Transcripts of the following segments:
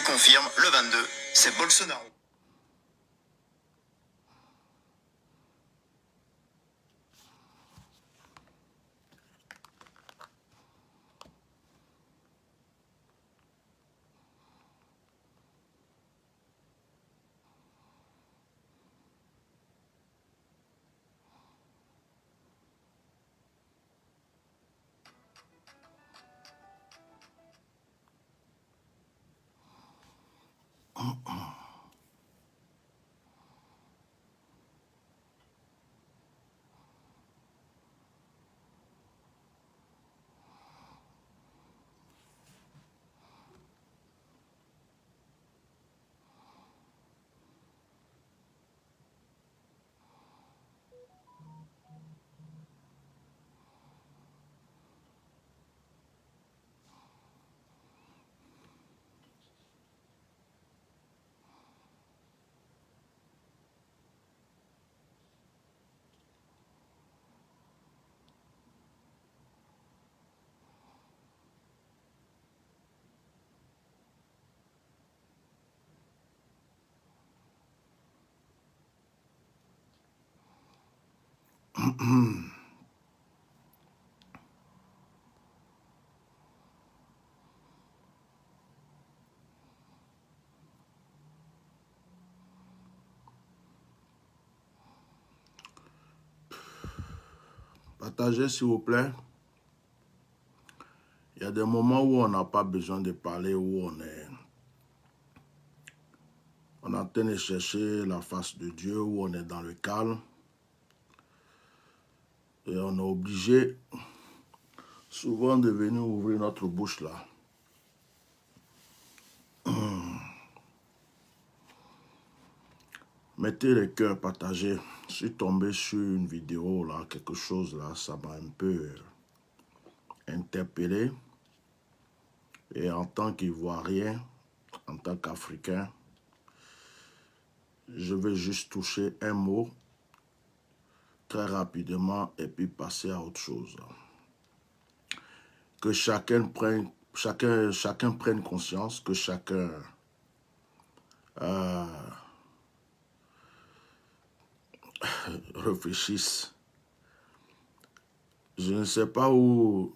confirme, le 22, c'est Bolsonaro. Partagez s'il vous plaît. Il y a des moments où on n'a pas besoin de parler, où on est en train de chercher la face de Dieu, où on est dans le calme. Et on est obligé souvent de venir ouvrir notre bouche là. Mettez les cœurs partagés. Je suis tombé sur une vidéo là, quelque chose là, ça m'a un peu interpellé. Et en tant qu'Ivoirien, en tant qu'Africain, je vais juste toucher un mot très rapidement et puis passer à autre chose. Que chacun prenne conscience, que chacun réfléchisse. Je ne sais pas où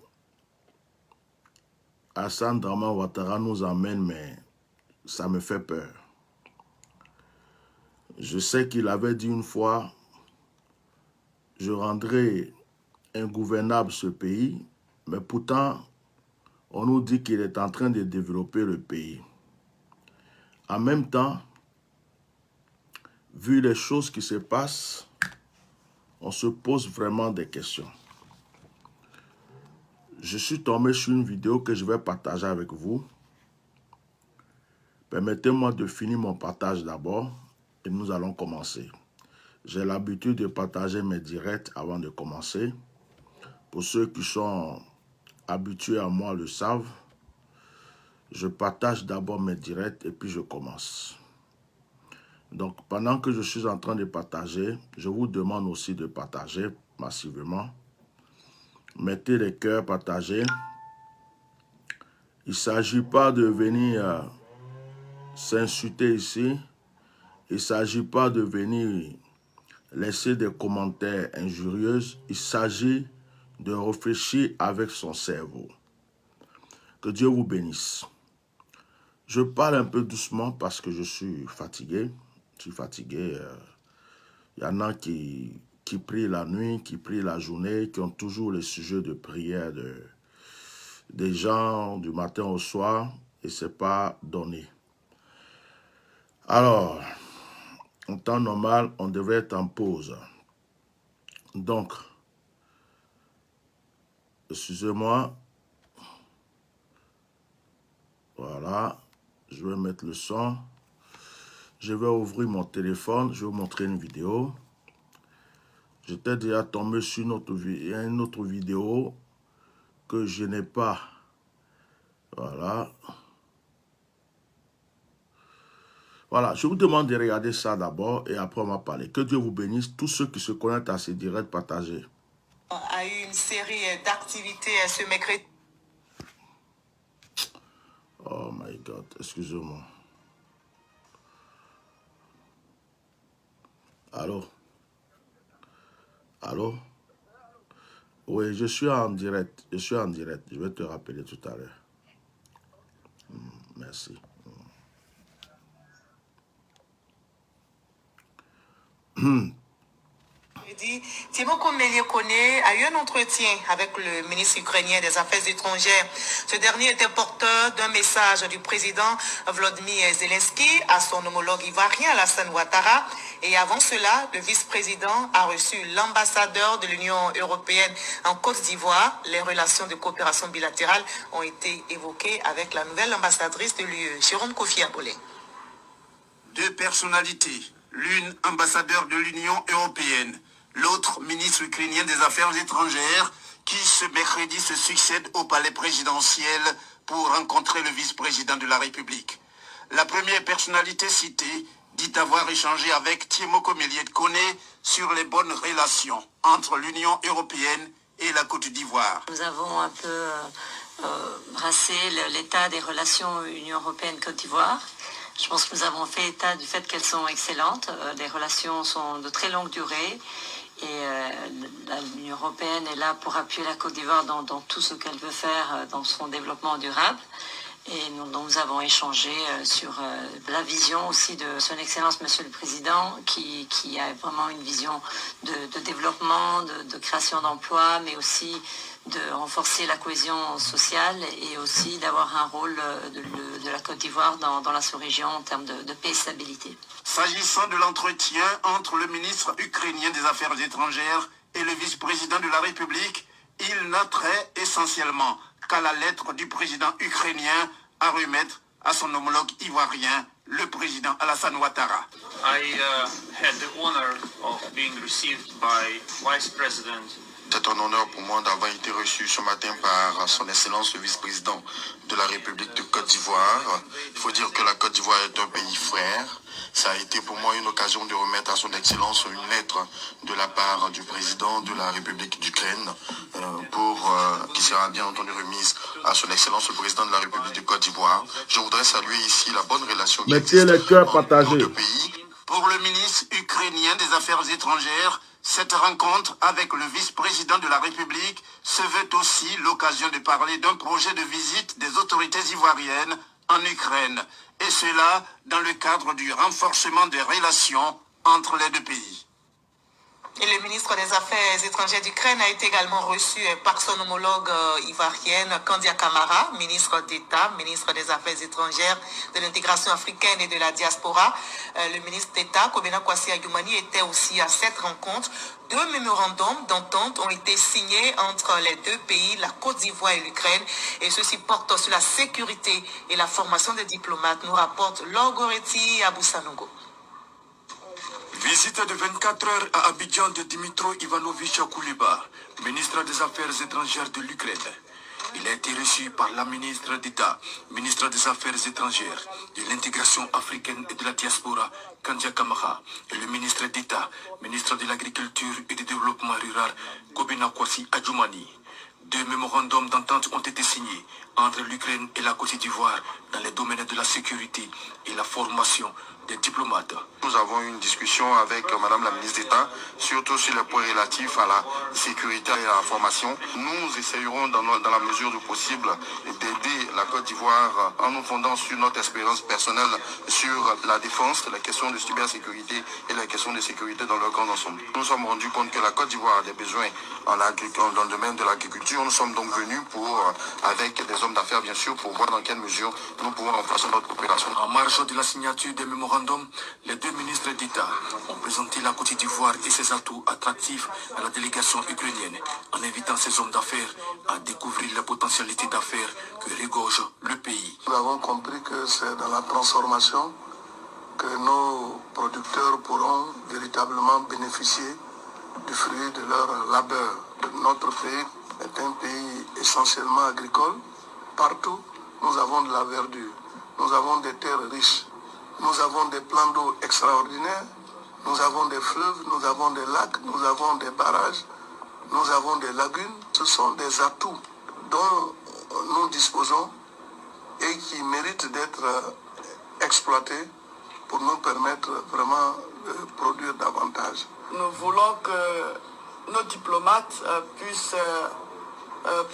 Hassan Draman Ouattara nous emmène, mais ça me fait peur. Je sais qu'il avait dit une fois, je rendrai ingouvernable ce pays, mais pourtant, on nous dit qu'il est en train de développer le pays. En même temps, vu les choses qui se passent, on se pose vraiment des questions. Je suis tombé sur une vidéo que je vais partager avec vous. Permettez-moi de finir mon partage d'abord et nous allons commencer. J'ai l'habitude de partager mes directs avant de commencer. Pour ceux qui sont habitués à moi le savent, je partage d'abord mes directs et puis je commence. Donc pendant que je suis en train de partager, je vous demande aussi de partager massivement. Mettez les cœurs partagés. Il ne s'agit pas de venir s'insulter ici. Il ne s'agit pas de venir laisser des commentaires injurieux. Il s'agit de réfléchir avec son cerveau. Que Dieu vous bénisse. Je parle un peu doucement parce que je suis fatigué. Je suis fatigué. Il y en a qui prient la nuit, qui prient la journée, qui ont toujours les sujets de prière des gens du matin au soir. Et ce n'est pas donné. Alors, en temps normal, on devrait être en pause. Donc, excusez-moi. Voilà. Je vais mettre le son. Je vais ouvrir mon téléphone. Je vais vous montrer une vidéo. J'étais déjà tombé sur une autre vidéo que je n'ai pas. Voilà. Voilà, je vous demande de regarder ça d'abord et après on va parler. Que Dieu vous bénisse, tous ceux qui se connectent à ces directs partagés. A eu une série d'activités ce mercredi. Oh my God, excusez-moi. Allô? Allô? Oui, je suis en direct. Je suis en direct. Je vais te rappeler tout à l'heure. Merci. Timoko Meliekone a eu un entretien avec le ministre ukrainien des Affaires étrangères. Ce dernier était porteur d'un message du président Volodymyr Zelensky à son homologue ivoirien Alassane Ouattara. Et avant cela, le vice-président a reçu l'ambassadeur de l'Union européenne en Côte d'Ivoire. Les relations de coopération bilatérale ont été évoquées avec la nouvelle ambassadrice de l'UE, Jérôme Kofi Abolé. Deux personnalités, l'une ambassadeur de l'Union européenne, l'autre ministre ukrainien des Affaires étrangères, qui ce mercredi se succèdent au palais présidentiel pour rencontrer le vice-président de la République. La première personnalité citée dit avoir échangé avec Timoko Meliekone sur les bonnes relations entre l'Union européenne et la Côte d'Ivoire. Nous avons un peu brassé l'état des relations Union européenne-Côte d'Ivoire. Je pense que nous avons fait état du fait qu'elles sont excellentes. Les relations sont de très longue durée et l'Union européenne est là pour appuyer la Côte d'Ivoire dans tout ce qu'elle veut faire dans son développement durable. Et nous avons échangé sur la vision aussi de son Excellence Monsieur le Président qui a vraiment une vision de développement, de création d'emplois, mais aussi de renforcer la cohésion sociale et aussi d'avoir un rôle de la Côte d'Ivoire dans la sous-région en termes de paix et stabilité. S'agissant de l'entretien entre le ministre ukrainien des Affaires étrangères et le vice-président de la République, il n'a trait essentiellement qu'à la lettre du président ukrainien à remettre à son homologue ivoirien, le président Alassane Ouattara. I had the honor of being received by Vice President. C'est un honneur pour moi d'avoir été reçu ce matin par son Excellence le vice-président de la République de Côte d'Ivoire. Il faut dire que la Côte d'Ivoire est un pays frère. Ça a été pour moi une occasion de remettre à son Excellence une lettre de la part du président de la République d'Ukraine qui sera bien entendu remise à son Excellence le président de la République de Côte d'Ivoire. Je voudrais saluer ici la bonne relation qui Mettez les cœurs partagés. Deux pays. Pour le ministre ukrainien des Affaires étrangères, cette rencontre avec le vice-président de la République se veut aussi l'occasion de parler d'un projet de visite des autorités ivoiriennes en Ukraine, et cela dans le cadre du renforcement des relations entre les deux pays. Et le ministre des Affaires étrangères d'Ukraine a été également reçu par son homologue ivoirienne, Kandia Camara, ministre d'État, ministre des Affaires étrangères, de l'intégration africaine et de la diaspora. Le ministre d'État, Kobena Kwasi Adjumani, était aussi à cette rencontre. Deux mémorandums d'entente ont été signés entre les deux pays, la Côte d'Ivoire et l'Ukraine, et ceci porte sur la sécurité et la formation des diplomates, nous rapporte Lorgoretti Aboussanogo. Visite de 24 heures à Abidjan de Dimitro Ivanovich Kouliba, ministre des Affaires étrangères de l'Ukraine. Il a été reçu par la ministre d'État, ministre des Affaires étrangères, de l'intégration africaine et de la diaspora, Kandia Camara, et le ministre d'État, ministre de l'Agriculture et du Développement rural, Kobena Kwasi Adjumani. Deux mémorandums d'entente ont été signés entre l'Ukraine et la Côte d'Ivoire dans les domaines de la sécurité et la formation des diplomates. Nous avons eu une discussion avec Madame la ministre d'État, surtout sur les points relatifs à la sécurité et à la formation. Nous essayerons dans la mesure du possible d'aider la Côte d'Ivoire en nous fondant sur notre expérience personnelle sur la défense, la question de cybersécurité et la question de sécurité dans leur grand ensemble. Nous nous sommes rendus compte que la Côte d'Ivoire a des besoins dans le domaine de l'agriculture. Nous sommes donc venus avec des hommes d'affaires bien sûr, pour voir dans quelle mesure nous pouvons renforcer notre coopération. En marge de la signature des mémorandums, les deux ministres d'État ont présenté la Côte d'Ivoire et ses atouts attractifs à la délégation ukrainienne, en invitant ces hommes d'affaires à découvrir les potentialités d'affaires que regorge le pays. Nous avons compris que c'est dans la transformation que nos producteurs pourront véritablement bénéficier du fruit de leur labeur. Notre pays est un pays essentiellement agricole. Partout, nous avons de la verdure, nous avons des terres riches, nous avons des plans d'eau extraordinaires, nous avons des fleuves, nous avons des lacs, nous avons des barrages, nous avons des lagunes. Ce sont des atouts dont nous disposons et qui méritent d'être exploités pour nous permettre vraiment de produire davantage. Nous voulons que nos diplomates puissent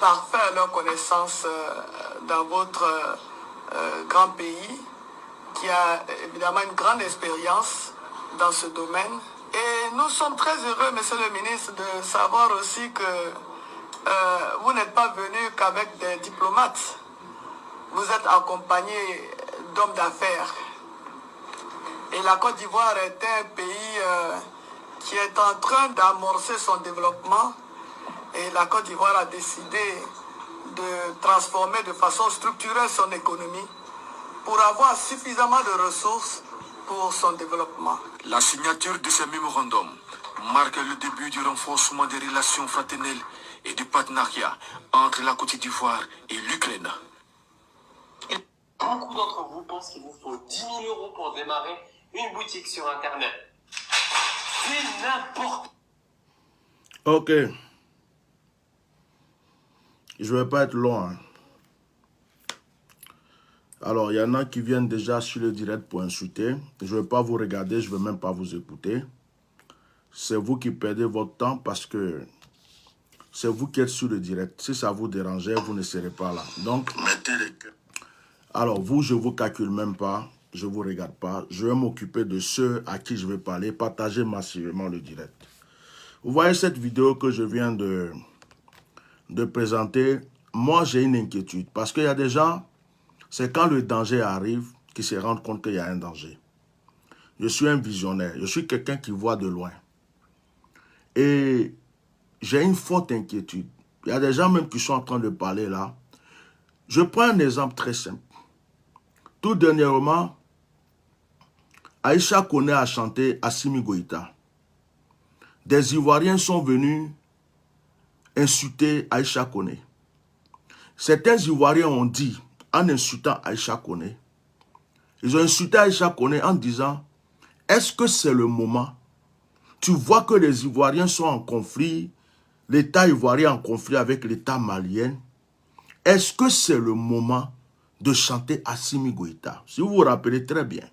parfaire leurs connaissances dans votre grand pays, qui a évidemment une grande expérience dans ce domaine. Et nous sommes très heureux, Monsieur le ministre, de savoir aussi que vous n'êtes pas venu qu'avec des diplomates. Vous êtes accompagné d'hommes d'affaires. Et la Côte d'Ivoire est un pays qui est en train d'amorcer son développement. Et la Côte d'Ivoire a décidé de transformer de façon structurelle son économie pour avoir suffisamment de ressources pour son développement. La signature de ce mémorandum marque le début du renforcement des relations fraternelles et du partenariat entre la Côte d'Ivoire et l'Ukraine. Beaucoup d'entre vous pensent qu'il vous faut 10 000 € pour démarrer une boutique sur Internet. C'est n'importe quoi. Ok. Je ne vais pas être long. Hein. Alors, il y en a qui viennent déjà sur le direct pour insulter. Je ne vais pas vous regarder, je ne vais même pas vous écouter. C'est vous qui perdez votre temps parce que c'est vous qui êtes sur le direct. Si ça vous dérangeait, vous ne serez pas là. Donc, mettez les cœurs. Alors, vous, je ne vous calcule même pas. Je ne vous regarde pas. Je vais m'occuper de ceux à qui je vais parler. Partagez massivement le direct. Vous voyez cette vidéo que je viens de présenter. Moi, j'ai une inquiétude. Parce qu'il y a des gens, c'est quand le danger arrive qu'ils se rendent compte qu'il y a un danger. Je suis un visionnaire. Je suis quelqu'un qui voit de loin. Et j'ai une forte inquiétude. Il y a des gens même qui sont en train de parler là. Je prends un exemple très simple. Tout dernièrement, Aïcha Koné a chanté Assimi Goïta. Des Ivoiriens sont venus insulter Aïcha Koné. Certains Ivoiriens ont dit, en insultant Aïcha Koné, ils ont insulté Aïcha Koné en disant, est-ce que c'est le moment? Tu vois que les Ivoiriens sont en conflit, l'État ivoirien en conflit avec l'État malien. Est-ce que c'est le moment de chanter Assimi Goïta? Si vous vous rappelez très bien.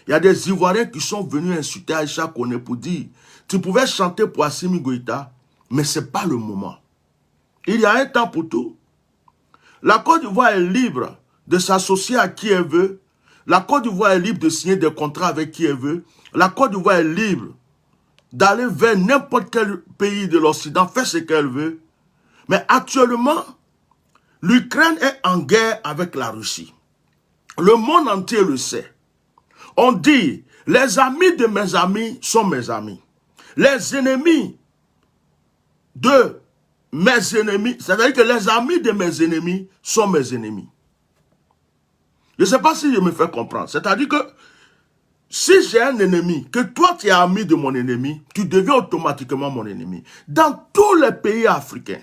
Il y a des Ivoiriens qui sont venus insulter Aïcha Koné pour dire, tu pouvais chanter pour Assimi Goïta, mais ce n'est pas le moment. Il y a un temps pour tout. La Côte d'Ivoire est libre de s'associer à qui elle veut. La Côte d'Ivoire est libre de signer des contrats avec qui elle veut. La Côte d'Ivoire est libre d'aller vers n'importe quel pays de l'Occident, faire ce qu'elle veut. Mais actuellement, l'Ukraine est en guerre avec la Russie. Le monde entier le sait. On dit, les amis de mes amis sont mes amis. Les ennemis de mes ennemis, c'est-à-dire que les amis de mes ennemis sont mes ennemis. Je ne sais pas si je me fais comprendre. C'est-à-dire que si j'ai un ennemi, que toi tu es ami de mon ennemi, tu deviens automatiquement mon ennemi. Dans tous les pays africains,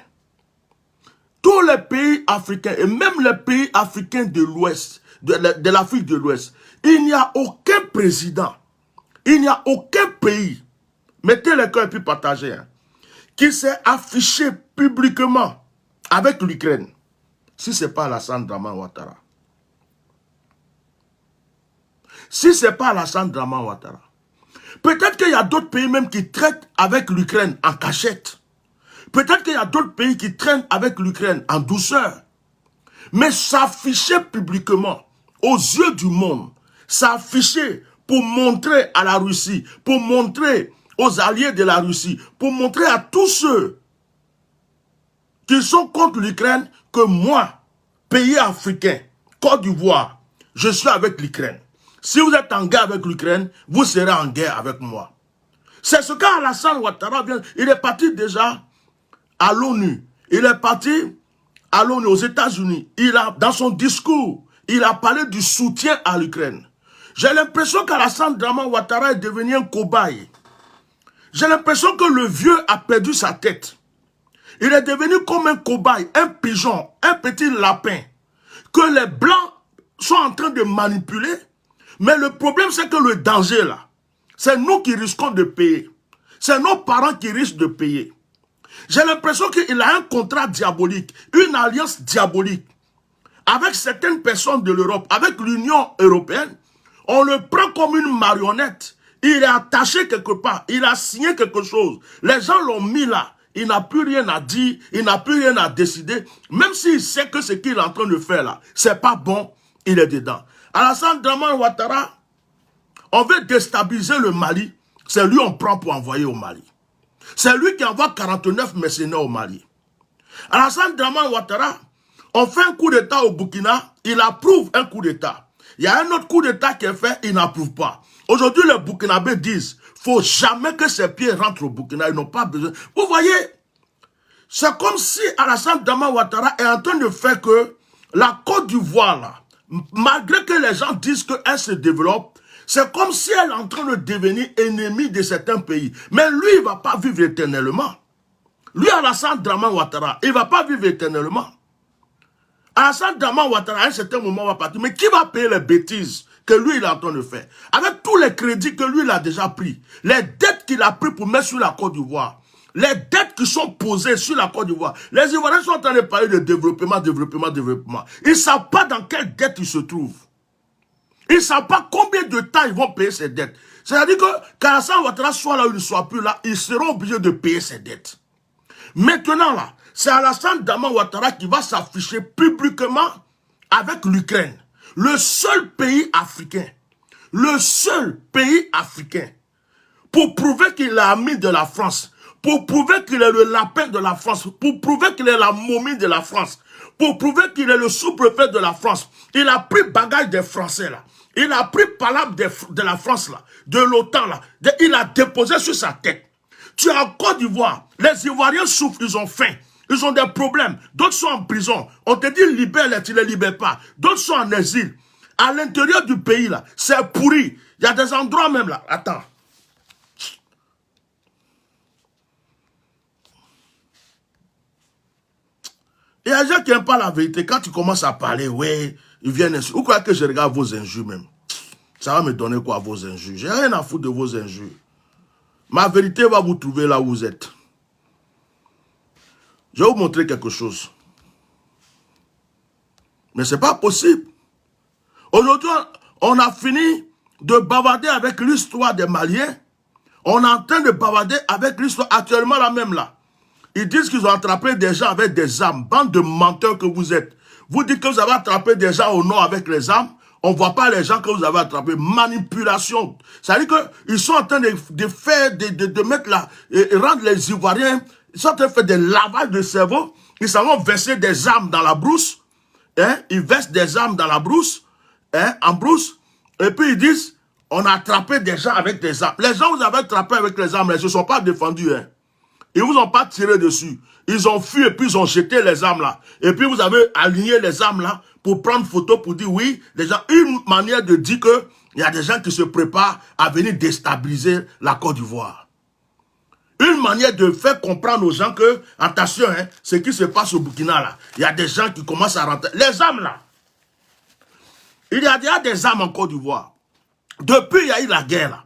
et même les pays africains de l'Ouest, de l'Afrique de l'Ouest, il n'y a aucun président, il n'y a aucun pays, mettez les cœurs et puis partagez, hein, qui s'est affiché publiquement avec l'Ukraine, si ce n'est pas Alassane Dramane Ouattara. Si ce n'est pas Alassane Dramane Ouattara. Peut-être qu'il y a d'autres pays même qui traitent avec l'Ukraine en cachette. Peut-être qu'il y a d'autres pays qui traînent avec l'Ukraine en douceur. Mais s'afficher publiquement aux yeux du monde, s'afficher pour montrer à la Russie, pour montrer aux alliés de la Russie, pour montrer à tous ceux qui sont contre l'Ukraine que moi, pays africain, Côte d'Ivoire, je suis avec l'Ukraine. Si vous êtes en guerre avec l'Ukraine, vous serez en guerre avec moi. C'est ce qu'Alassane Ouattara vient. Il est parti déjà à l'ONU. Il est parti à l'ONU, aux États-Unis. Dans son discours, il a parlé du soutien à l'Ukraine. J'ai l'impression qu'Alassane Dramane Ouattara est devenu un cobaye. J'ai l'impression que le vieux a perdu sa tête. Il est devenu comme un cobaye, un pigeon, un petit lapin, que les Blancs sont en train de manipuler. Mais le problème, c'est que le danger, là, c'est nous qui risquons de payer. C'est nos parents qui risquent de payer. J'ai l'impression qu'il a un contrat diabolique, une alliance diabolique, avec certaines personnes de l'Europe, avec l'Union européenne. On le prend comme une marionnette. Il est attaché quelque part. Il a signé quelque chose. Les gens l'ont mis là. Il n'a plus rien à dire. Il n'a plus rien à décider. Même s'il sait que ce qu'il est en train de faire là, c'est pas bon, il est dedans. Alassane Dramane Ouattara, on veut déstabiliser le Mali. C'est lui qu'on prend pour envoyer au Mali. C'est lui qui envoie 49 mercenaires au Mali. Alassane Dramane Ouattara, on fait un coup d'État au Burkina, il approuve un coup d'État. Il y a un autre coup d'État qui est fait, il n'approuve pas. Aujourd'hui, les Burkinabés disent, faut jamais que ses pieds rentrent au Burkina, ils n'ont pas besoin. Vous voyez, c'est comme si Alassane Dramane Ouattara est en train de faire que la Côte d'Ivoire, là, malgré que les gens disent qu'elle se développe, c'est comme si elle est en train de devenir ennemie de certains pays. Mais lui, il ne va pas vivre éternellement. Lui, Alassane Dramane Ouattara, il ne va pas vivre éternellement. Alassane Dramane Ouattara, à un certain moment, va partir. Mais qui va payer les bêtises que lui, il est en train de faire? Avec tous les crédits que lui, il a déjà pris, les dettes qu'il a pris pour mettre sur la Côte d'Ivoire, les dettes qui sont posées sur la Côte d'Ivoire, les Ivoiriens sont en train de parler de développement. Ils ne savent pas dans quelle dette ils se trouvent. Ils ne savent pas combien de temps ils vont payer ces dettes. C'est-à-dire que quand Alassane Ouattara soit là ou il ne soit plus là, ils seront obligés de payer ces dettes. Maintenant là, c'est Alassane Dramane Ouattara qui va s'afficher publiquement avec l'Ukraine. Le seul pays africain, pour prouver qu'il est l'ami de la France, pour prouver qu'il est le lapin de la France, pour prouver qu'il est la momie de la France, pour prouver qu'il est le sous-préfet de la France. Il a pris bagage des Français là. Il a pris palabre de la France là, de l'OTAN là. Il a déposé sur sa tête. Tu es en Côte d'Ivoire, les Ivoiriens souffrent, ils ont faim, ils ont des problèmes. D'autres sont en prison. On te dit libère-les, tu ne les libères pas. D'autres sont en exil. À l'intérieur du pays là, c'est pourri. Il y a des endroits même là. Attends. Il y a des gens qui n'aiment pas la vérité. Quand tu commences à parler, ouais, ils viennent ainsi. Vous croyez que je regarde vos injures même? Ça va me donner quoi vos injures? J'ai rien à foutre de vos injures. Ma vérité va vous trouver là où vous êtes. Je vais vous montrer quelque chose. Mais ce n'est pas possible. Aujourd'hui, on a fini de bavarder avec l'histoire des Maliens. On est en train de bavarder avec l'histoire actuellement la même là. Ils disent qu'ils ont attrapé des gens avec des armes. Bande de menteurs que vous êtes. Vous dites que vous avez attrapé des gens au nord avec les armes. On ne voit pas les gens que vous avez attrapés. Manipulation. C'est-à-dire qu'ils sont en train de faire, de mettre là, rendre les Ivoiriens, ils sont en train de faire des lavages de cerveau. Ils s'en vont verser des armes dans la brousse. Hein? Ils versent des armes dans la brousse. Hein? En brousse. Et puis ils disent, on a attrapé des gens avec des armes. Les gens que vous avez attrapés avec les armes, ils ne se sont pas défendus. Hein? Ils ne vous ont pas tiré dessus. Ils ont fui et puis ils ont jeté les armes là. Et puis vous avez aligné les armes là pour prendre photo pour dire oui, les gens, une manière de dire que il y a des gens qui se préparent à venir déstabiliser la Côte d'Ivoire. Une manière de faire comprendre aux gens que, attention, hein, ce qui se passe au Burkina là, il y a des gens qui commencent à rentrer. Les armes là, il y a déjà des armes en Côte d'Ivoire. Depuis il y a eu la guerre là.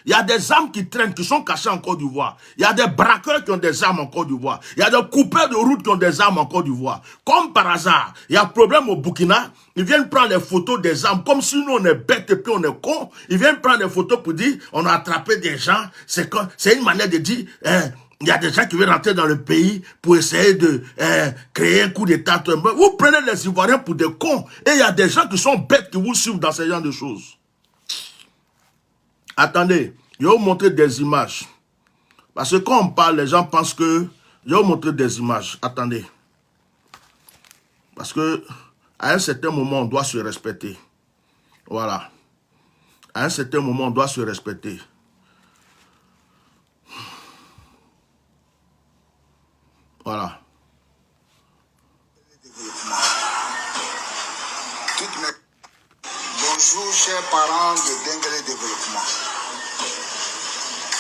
Il y a des armes qui traînent, qui sont cachées en Côte d'Ivoire. Il y a des braqueurs qui ont des armes en Côte d'Ivoire. Il y a des coupeurs de route qui ont des armes en Côte d'Ivoire. Comme par hasard, il y a un problème au Burkina. Ils viennent prendre les photos des armes, comme si nous on est bêtes et puis on est cons. Ils viennent prendre les photos pour dire, on a attrapé des gens. C'est une manière de dire, il y a des gens qui veulent rentrer dans le pays pour essayer de créer un coup d'État. Vous prenez les Ivoiriens pour des cons. Et il y a des gens qui sont bêtes qui vous suivent dans ce genre de choses. Attendez, je vais vous montrer des images. Parce que quand on parle, les gens pensent que... Je vais vous montrer des images. Attendez. Parce que à un certain moment, on doit se respecter. Voilà. À un certain moment, on doit se respecter. Voilà. Bonjour, chers parents de Dengele Développement.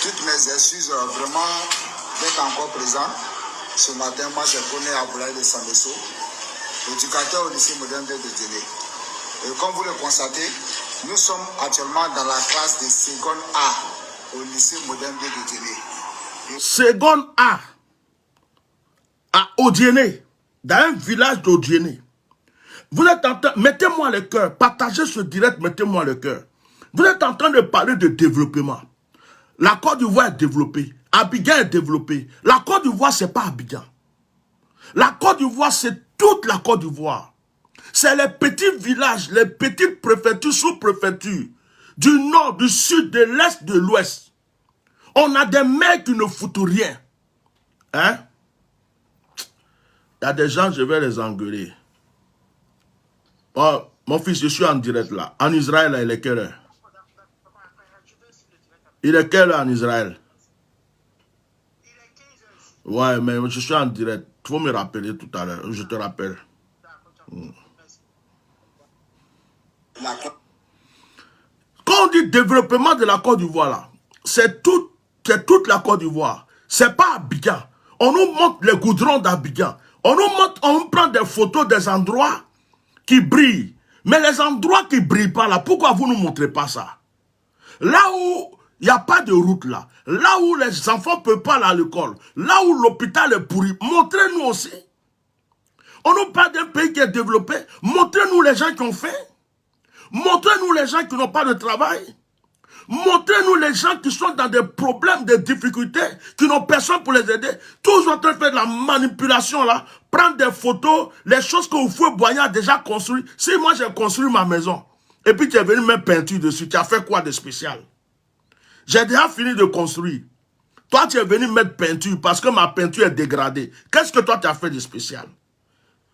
Toutes mes excuses vraiment d'être encore présent. Ce matin, moi j'ai connu Aboulaye de Sandesso, éducateur au lycée moderne de Djéné. Et comme vous le constatez, nous sommes actuellement dans la classe de seconde A au lycée moderne de Djéné. Seconde A à Odiéné, dans un village d'Odiéné. Vous êtes en train, mettez-moi le cœur, partagez ce direct, mettez-moi le cœur. Vous êtes en train de parler de développement. La Côte d'Ivoire est développée. Abidjan est développée. La Côte d'Ivoire, ce n'est pas Abidjan. La Côte d'Ivoire, c'est toute la Côte d'Ivoire. C'est les petits villages, les petites préfectures, sous-préfectures, du nord, du sud, de l'est, de l'ouest. On a des mecs qui ne foutent rien. Hein? Il y a des gens, je vais les engueuler. Oh, mon fils, je suis en direct là. En Israël, là, il est quelle heure? Il est quelle heure en Israël? Ouais, mais je suis en direct. Il faut me rappeler tout à l'heure. Je te rappelle. Quand on dit développement de la Côte d'Ivoire, là, c'est toute la Côte d'Ivoire. C'est pas Abidjan. On nous montre les goudrons d'Abidjan. On nous montre, on prend des photos des endroits qui brillent. Mais les endroits qui ne brillent pas là, pourquoi vous ne nous montrez pas ça? Là où il n'y a pas de route là, là où les enfants ne peuvent pas aller à l'école, là où l'hôpital est pourri, montrez-nous aussi. On nous parle d'un pays qui est développé, montrez-nous les gens qui ont faim. Montrez-nous les gens qui n'ont pas de travail. Montrez-nous les gens qui sont dans des problèmes, des difficultés, qui n'ont personne pour les aider. Toujours en train de faire de la manipulation là, prendre des photos, les choses que Houphouët Boigny a déjà construites. Si moi j'ai construit ma maison, et puis tu es venu mettre peinture dessus, tu as fait quoi de spécial? J'ai déjà fini de construire. Toi tu es venu mettre peinture parce que ma peinture est dégradée. Qu'est-ce que toi tu as fait de spécial?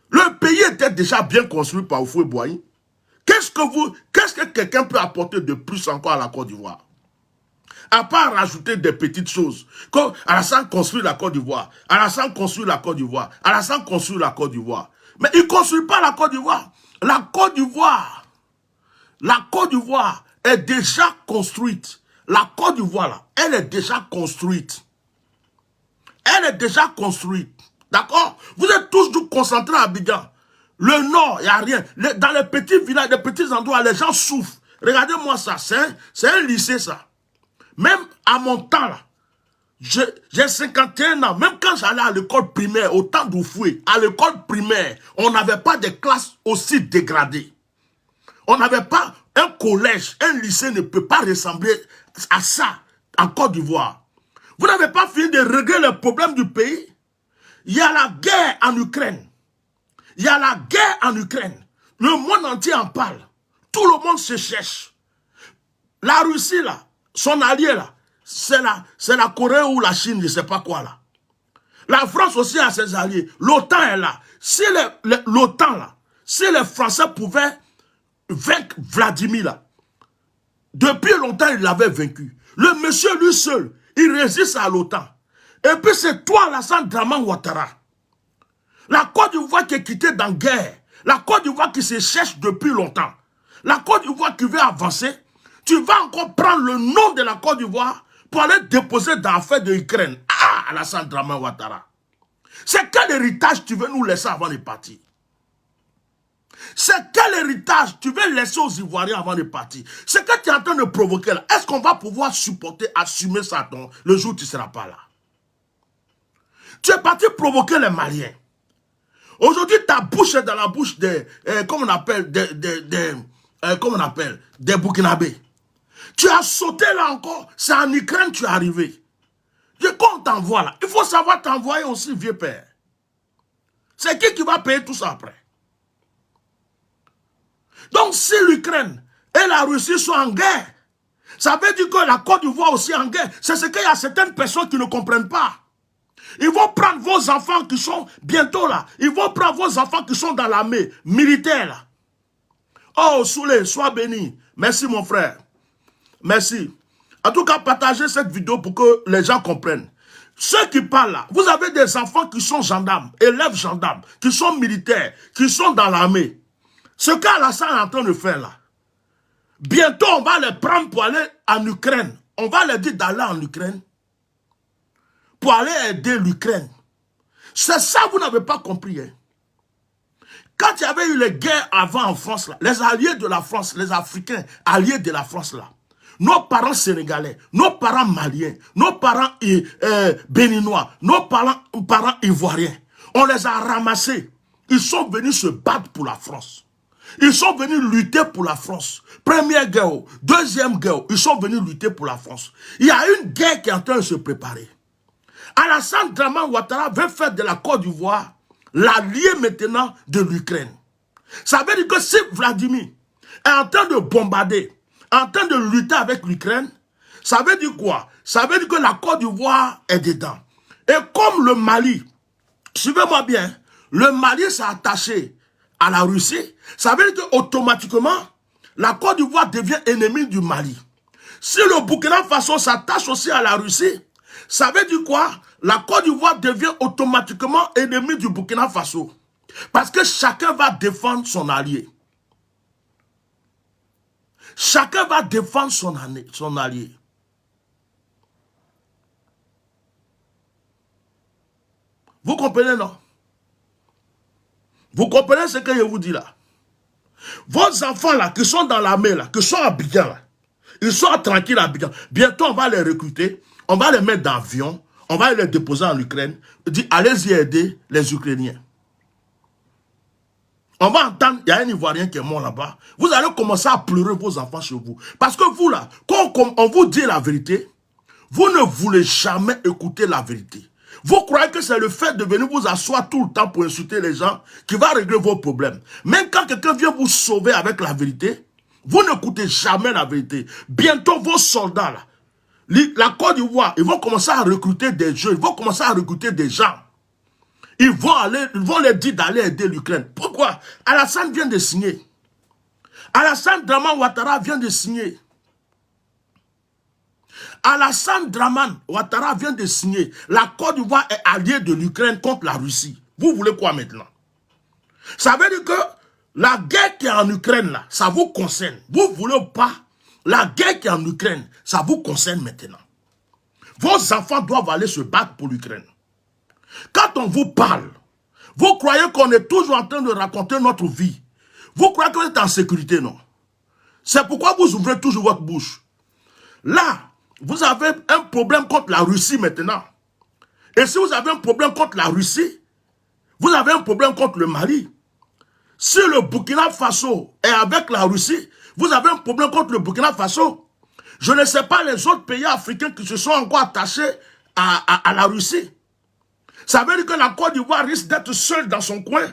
Le pays était déjà bien construit par Houphouët Boigny. Qu'est-ce que quelqu'un peut apporter de plus encore à la Côte d'Ivoire? À part rajouter des petites choses. Comme Alassane construit la Côte d'Ivoire. Alassane construit la Côte d'Ivoire. Alassane construit la Côte d'Ivoire. Mais il ne construit pas la Côte d'Ivoire. La Côte d'Ivoire est déjà construite. La Côte d'Ivoire, là, elle est déjà construite. Elle est déjà construite. D'accord? Vous êtes tous concentrés à Abidjan. Le nord, il n'y a rien. Dans les petits villages, les petits endroits, les gens souffrent. Regardez-moi ça, c'est un lycée ça. Même à mon temps là, j'ai 51 ans, même quand j'allais à l'école primaire, au temps d'Houphouët, à l'école primaire, on n'avait pas de classes aussi dégradées. On n'avait pas un collège, un lycée ne peut pas ressembler à ça en Côte d'Ivoire. Vous n'avez pas fini de régler les problèmes du pays. Il y a la guerre en Ukraine. Il y a la guerre en Ukraine. Le monde entier en parle. Tout le monde se cherche. La Russie, là, son allié, là, c'est la Corée ou la Chine, je ne sais pas quoi, là. La France aussi a ses alliés. L'OTAN est là. Si l'OTAN, là, si les Français pouvaient vaincre Vladimir, là, depuis longtemps, il l'avait vaincu. Le monsieur, lui seul, il résiste à l'OTAN. Et puis c'est toi, Alassane Dramane Ouattara. La Côte d'Ivoire qui est quittée dans la guerre. La Côte d'Ivoire qui se cherche depuis longtemps. La Côte d'Ivoire qui veut avancer. Tu vas encore prendre le nom de la Côte d'Ivoire pour aller déposer dans l'affaire de l'Ukraine. Ah, Alassane Dramane Ouattara. C'est quel héritage tu veux nous laisser avant de partir? C'est quel héritage tu veux laisser aux Ivoiriens avant de partir? C'est que tu es en train de provoquer là. Est-ce qu'on va pouvoir supporter, assumer ça le jour où tu ne seras pas là? Tu es parti provoquer les Maliens. Aujourd'hui, ta bouche est dans la bouche des, comment on appelle, des Burkinabés. Tu as sauté là encore, c'est en Ukraine que tu es arrivé. Quand on t'envoie là, il faut savoir t'envoyer aussi, vieux père. C'est qui va payer tout ça après? Donc si l'Ukraine et la Russie sont en guerre, ça veut dire que la Côte d'Ivoire aussi est en guerre. C'est ce qu'il y a certaines personnes qui ne comprennent pas. Ils vont prendre vos enfants qui sont bientôt là. Ils vont prendre vos enfants qui sont dans l'armée militaire là. Oh, Soulé, sois béni. Merci mon frère. Merci. En tout cas, partagez cette vidéo pour que les gens comprennent. Ceux qui parlent là, vous avez des enfants qui sont gendarmes, élèves gendarmes, qui sont militaires, qui sont dans l'armée. Ce qu'Alassane est en train de faire là, bientôt on va les prendre pour aller en Ukraine. On va leur dire d'aller en Ukraine pour aller aider l'Ukraine. C'est ça que vous n'avez pas compris. Hein. Quand il y avait eu les guerres avant en France, là, les alliés de la France, les Africains alliés de la France, là, nos parents sénégalais, nos parents maliens, nos parents béninois, nos parents ivoiriens, on les a ramassés. Ils sont venus se battre pour la France. Ils sont venus lutter pour la France. Première guerre, deuxième guerre, ils sont venus lutter pour la France. Il y a une guerre qui est en train de se préparer. Alassane Dramane Ouattara veut faire de la Côte d'Ivoire l'allié maintenant de l'Ukraine. Ça veut dire que si Vladimir est en train de bombarder, en train de lutter avec l'Ukraine, ça veut dire quoi? Ça veut dire que la Côte d'Ivoire est dedans. Et comme le Mali, suivez-moi bien, le Mali s'est attaché à la Russie, ça veut dire qu'automatiquement, la Côte d'Ivoire devient ennemie du Mali. Si le Burkina Faso s'attache aussi à la Russie, ça veut dire quoi? La Côte d'Ivoire devient automatiquement ennemie du Burkina Faso. Parce que chacun va défendre son allié. Chacun va défendre son allié. Vous comprenez, non? Vous comprenez ce que je vous dis là? Vos enfants là, qui sont dans l'armée là, qui sont à Abidjan là, ils sont tranquilles à Abidjan. Bientôt on va les recruter, on va les mettre dans l'avion, on va les déposer en Ukraine, dit allez-y aider les Ukrainiens. On va entendre, il y a un Ivoirien qui est mort là-bas. Vous allez commencer à pleurer vos enfants chez vous. Parce que vous là, quand on vous dit la vérité, vous ne voulez jamais écouter la vérité. Vous croyez que c'est le fait de venir vous asseoir tout le temps pour insulter les gens qui va régler vos problèmes. Même quand quelqu'un vient vous sauver avec la vérité, vous n'écoutez jamais la vérité. Bientôt vos soldats là, la Côte d'Ivoire, ils vont commencer à recruter des jeunes, ils vont commencer à recruter des gens. Ils vont les dire d'aller aider l'Ukraine. Pourquoi? Alassane vient de signer. Alassane Dramane Ouattara vient de signer. Alassane Dramane Ouattara vient de signer. La Côte d'Ivoire est alliée de l'Ukraine contre la Russie. Vous voulez quoi maintenant? Ça veut dire que la guerre qui est en Ukraine là, ça vous concerne. Vous ne voulez pas. La guerre qui est en Ukraine, ça vous concerne maintenant. Vos enfants doivent aller se battre pour l'Ukraine. Quand on vous parle, vous croyez qu'on est toujours en train de raconter notre vie. Vous croyez que vous êtes en sécurité, non? C'est pourquoi vous ouvrez toujours votre bouche. Là, vous avez un problème contre la Russie maintenant. Et si vous avez un problème contre la Russie, vous avez un problème contre le Mali. Si le Burkina Faso est avec la Russie, vous avez un problème contre le Burkina Faso. Je ne sais pas les autres pays africains qui se sont encore attachés à la Russie. Ça veut dire que la Côte d'Ivoire risque d'être seule dans son coin.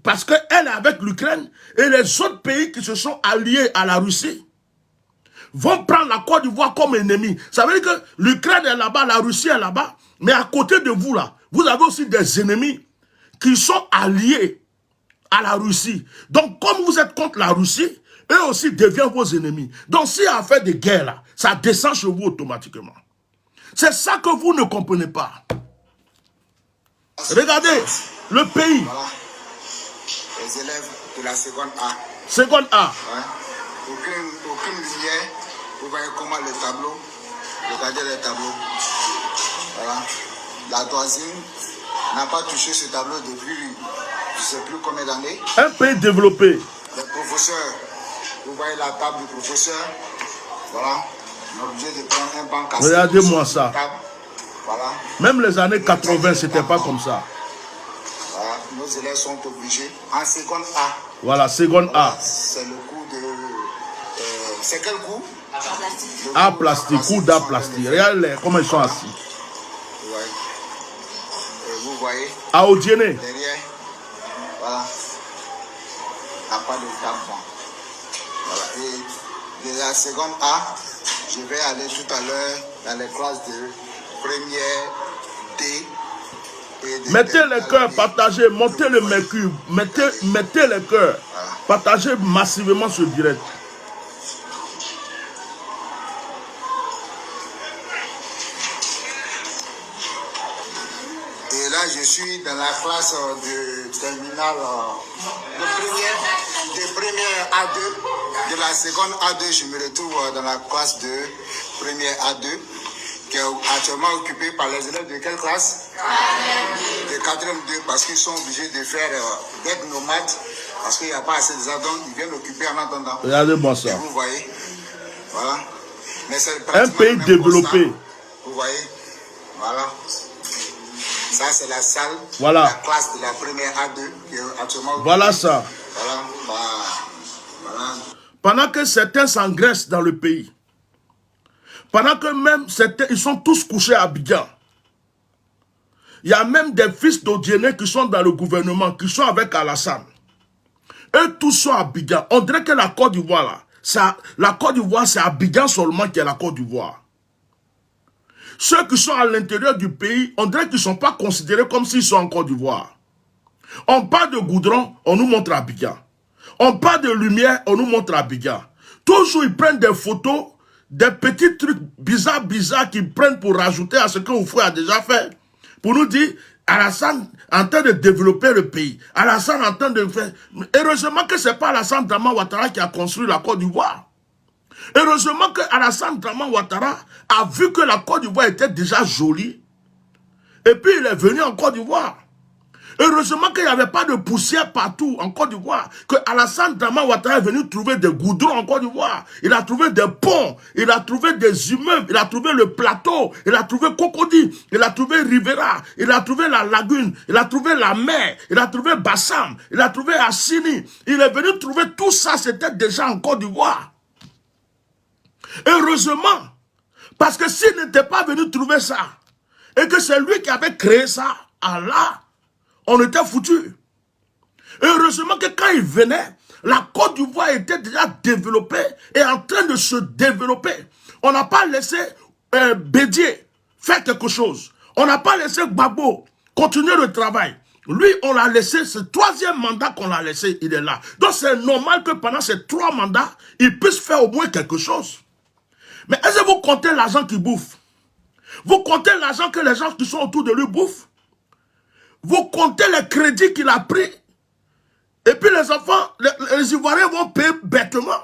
Parce qu'elle est avec l'Ukraine et les autres pays qui se sont alliés à la Russie vont prendre la Côte d'Ivoire comme ennemi. Ça veut dire que l'Ukraine est là-bas, la Russie est là-bas, mais à côté de vous là, vous avez aussi des ennemis qui sont alliés à la Russie. Donc comme vous êtes contre la Russie, eux aussi deviennent vos ennemis. Donc s'il y a affaire de guerre là, ça descend chez vous automatiquement. C'est ça que vous ne comprenez pas. Regardez, le pays. Voilà. Les élèves de la seconde A. Seconde A. Ouais. Aucune lumière. Vous voyez comment le tableau. Regardez les tableaux. Voilà. La troisième n'a pas touché ce tableau depuis je ne sais plus combien d'années. Un pays développé. Les professeurs. Vous voyez la table du professeur. Voilà. On est obligé de prendre un banc cassé. Regardez-moi ça. Voilà. Même les années 80, c'était pas comme ça. Voilà. Nos élèves sont obligés. En seconde A. Voilà, seconde A. C'est le cours de... c'est quel cours? A plastique, cours d'art plastique. Regardez comment ils sont assis. Ouais. Et vous voyez. À Odiéné. Derrière. Voilà. Il n'y a pas de tampon. Voilà. Et de la seconde A, je vais aller tout à l'heure dans les classes de première D. Mettez les cœurs, partagez, montez le mercure, mettez les cœurs, partagez massivement ce direct. Et là, je suis dans la classe de terminale de première A2. De la seconde A2, je me retrouve dans la classe de première A2, qui est actuellement occupée par les élèves de quelle classe? De 4e 2, parce qu'ils sont obligés de faire d'être nomades, parce qu'il n'y a pas assez de donc ils viennent occuper en attendant. Regardez-moi ça. Et vous voyez, voilà. Mais c'est un pays développé. Constat. Vous voyez, voilà. Ça, c'est la salle, voilà. La classe de la première A2, qui est actuellement occupée. Voilà ça. Voilà, pendant que certains s'engraissent dans le pays, pendant que même certains, ils sont tous couchés à Abidjan. Il y a même des fils d'Odiéné qui sont dans le gouvernement, qui sont avec Alassane. Eux tous sont à Abidjan. On dirait que la Côte d'Ivoire, là, la Côte d'Ivoire, c'est Abidjan seulement qui est la Côte d'Ivoire. Ceux qui sont à l'intérieur du pays, on dirait qu'ils ne sont pas considérés comme s'ils sont en Côte d'Ivoire. On parle de goudron, on nous montre Abidjan. On parle de lumière, on nous montre Abidjan. Toujours, ils prennent des photos, des petits trucs bizarres qu'ils prennent pour rajouter à ce que Oufoué a déjà fait. Pour nous dire, Alassane en train de développer le pays. Alassane en train de faire... Heureusement que ce n'est pas Alassane Draman Ouattara qui a construit la Côte d'Ivoire. Heureusement que Alassane Draman Ouattara a vu que la Côte d'Ivoire était déjà jolie. Et puis il est venu en Côte d'Ivoire. Heureusement qu'il n'y avait pas de poussière partout en Côte d'Ivoire. Que Alassane Draman Ouattara est venu trouver des goudrons en Côte d'Ivoire. Il a trouvé des ponts, il a trouvé des immeubles, il a trouvé le plateau, il a trouvé Cocody, il a trouvé Rivera, il a trouvé la lagune, il a trouvé la mer, il a trouvé Bassam, il a trouvé Assini. Il est venu trouver tout ça, c'était déjà en Côte d'Ivoire. Heureusement, parce que s'il n'était pas venu trouver ça, et que c'est lui qui avait créé ça, Allah, on était foutu. Heureusement que quand il venait, la Côte d'Ivoire était déjà développée et en train de se développer. On n'a pas laissé Bédié faire quelque chose. On n'a pas laissé Gbagbo continuer le travail. Lui, on l'a laissé, ce troisième mandat qu'on l'a laissé, il est là. Donc c'est normal que pendant ces 3 mandats, il puisse faire au moins quelque chose. Mais est-ce que vous comptez l'argent qu'il bouffe? Vous comptez l'argent que les gens qui sont autour de lui bouffent? Vous comptez les crédits qu'il a pris? Et puis les enfants, les Ivoiriens vont payer bêtement.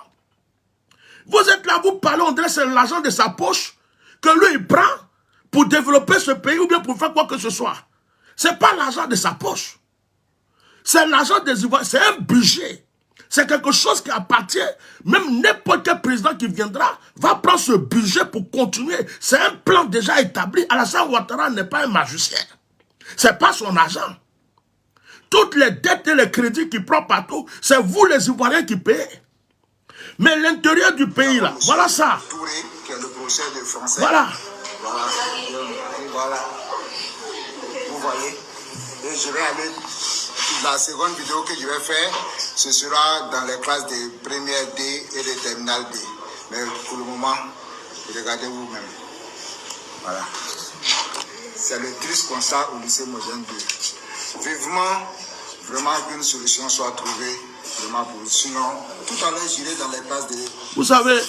Vous êtes là, vous parlez, on dirait que c'est l'argent de sa poche que lui il prend pour développer ce pays ou bien pour faire quoi que ce soit. Ce n'est pas l'argent de sa poche. C'est l'argent des Ivoiriens, c'est un budget. C'est quelque chose qui appartient. Même n'importe quel président qui viendra va prendre ce budget pour continuer. C'est un plan déjà établi. Alassane Ouattara n'est pas un magicien. Ce n'est pas son argent. Toutes les dettes et les crédits qu'il prend partout, c'est vous les Ivoiriens qui payez. Mais l'intérieur du pays, là, voilà ça. Touré, qui est le procès de français. Voilà. Voilà. Vous voyez. Et je vais aller... La seconde vidéo que je vais faire, ce sera dans les classes de première D et de terminale D. Mais pour le moment, regardez vous-même. Voilà. C'est le triste constat au lycée Mogène 2. Vivement, vraiment qu'une solution soit trouvée. Vraiment pour... Sinon, tout à l'heure, j'irai dans les classes de... Vous savez,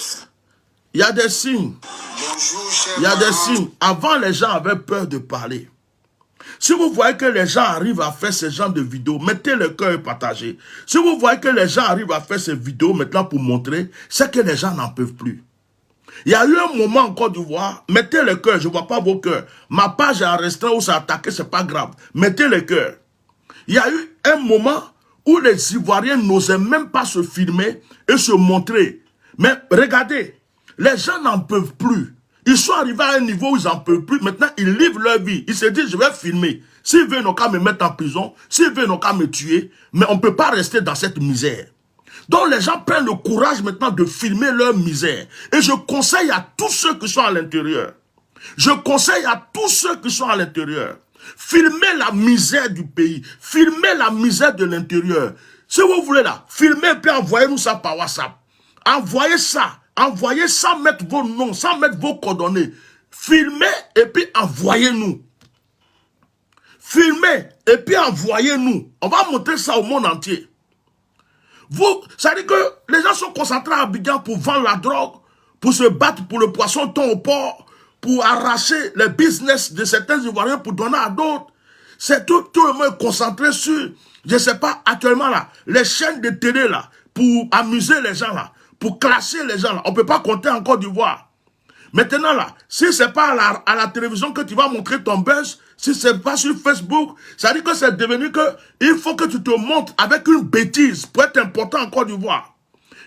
il y a des signes. Bonjour, cher Il y a des signes. Avant, les gens avaient peur de parler. Si vous voyez que les gens arrivent à faire ce genre de vidéos, mettez le cœur et partagez. Si vous voyez que les gens arrivent à faire ces vidéos maintenant pour montrer, c'est que les gens n'en peuvent plus. Il y a eu un moment en Côte d'Ivoire, mettez le cœur, je ne vois pas vos cœurs. Ma page est en restreint ou c'est attaqué, c'est pas grave. Mettez le cœur. Il y a eu un moment où les Ivoiriens n'osaient même pas se filmer et se montrer. Mais regardez, les gens n'en peuvent plus. Ils sont arrivés à un niveau où ils n'en peuvent plus. Maintenant, ils livrent leur vie. Ils se disent, je vais filmer. S'ils veulent, ils n'ont qu'à me mettre en prison. S'ils veulent, ils n'ont qu'à me tuer. Mais on ne peut pas rester dans cette misère. Donc, les gens prennent le courage maintenant de filmer leur misère. Et je conseille à tous ceux qui sont à l'intérieur. Je conseille à tous ceux qui sont à l'intérieur. Filmez la misère du pays. Filmez la misère de l'intérieur. Si vous voulez là, filmez et puis envoyez-nous ça par WhatsApp. Envoyez ça. Envoyez sans mettre vos noms, sans mettre vos coordonnées. Filmez et puis envoyez-nous. Filmez et puis envoyez-nous. On va montrer ça au monde entier. Vous, ça dit que les gens sont concentrés à Abidjan pour vendre la drogue, pour se battre pour le poisson thon au port, pour arracher les business de certains Ivoiriens pour donner à d'autres. C'est tout le monde concentré sur, je ne sais pas, actuellement là, les chaînes de télé là, pour amuser les gens là. Pour clasher les gens là. On ne peut pas compter en Côte d'Ivoire. Maintenant là, si ce n'est pas à la télévision que tu vas montrer ton buzz, si ce n'est pas sur Facebook, ça dit que c'est devenu que il faut que tu te montres avec une bêtise pour être important en Côte d'Ivoire.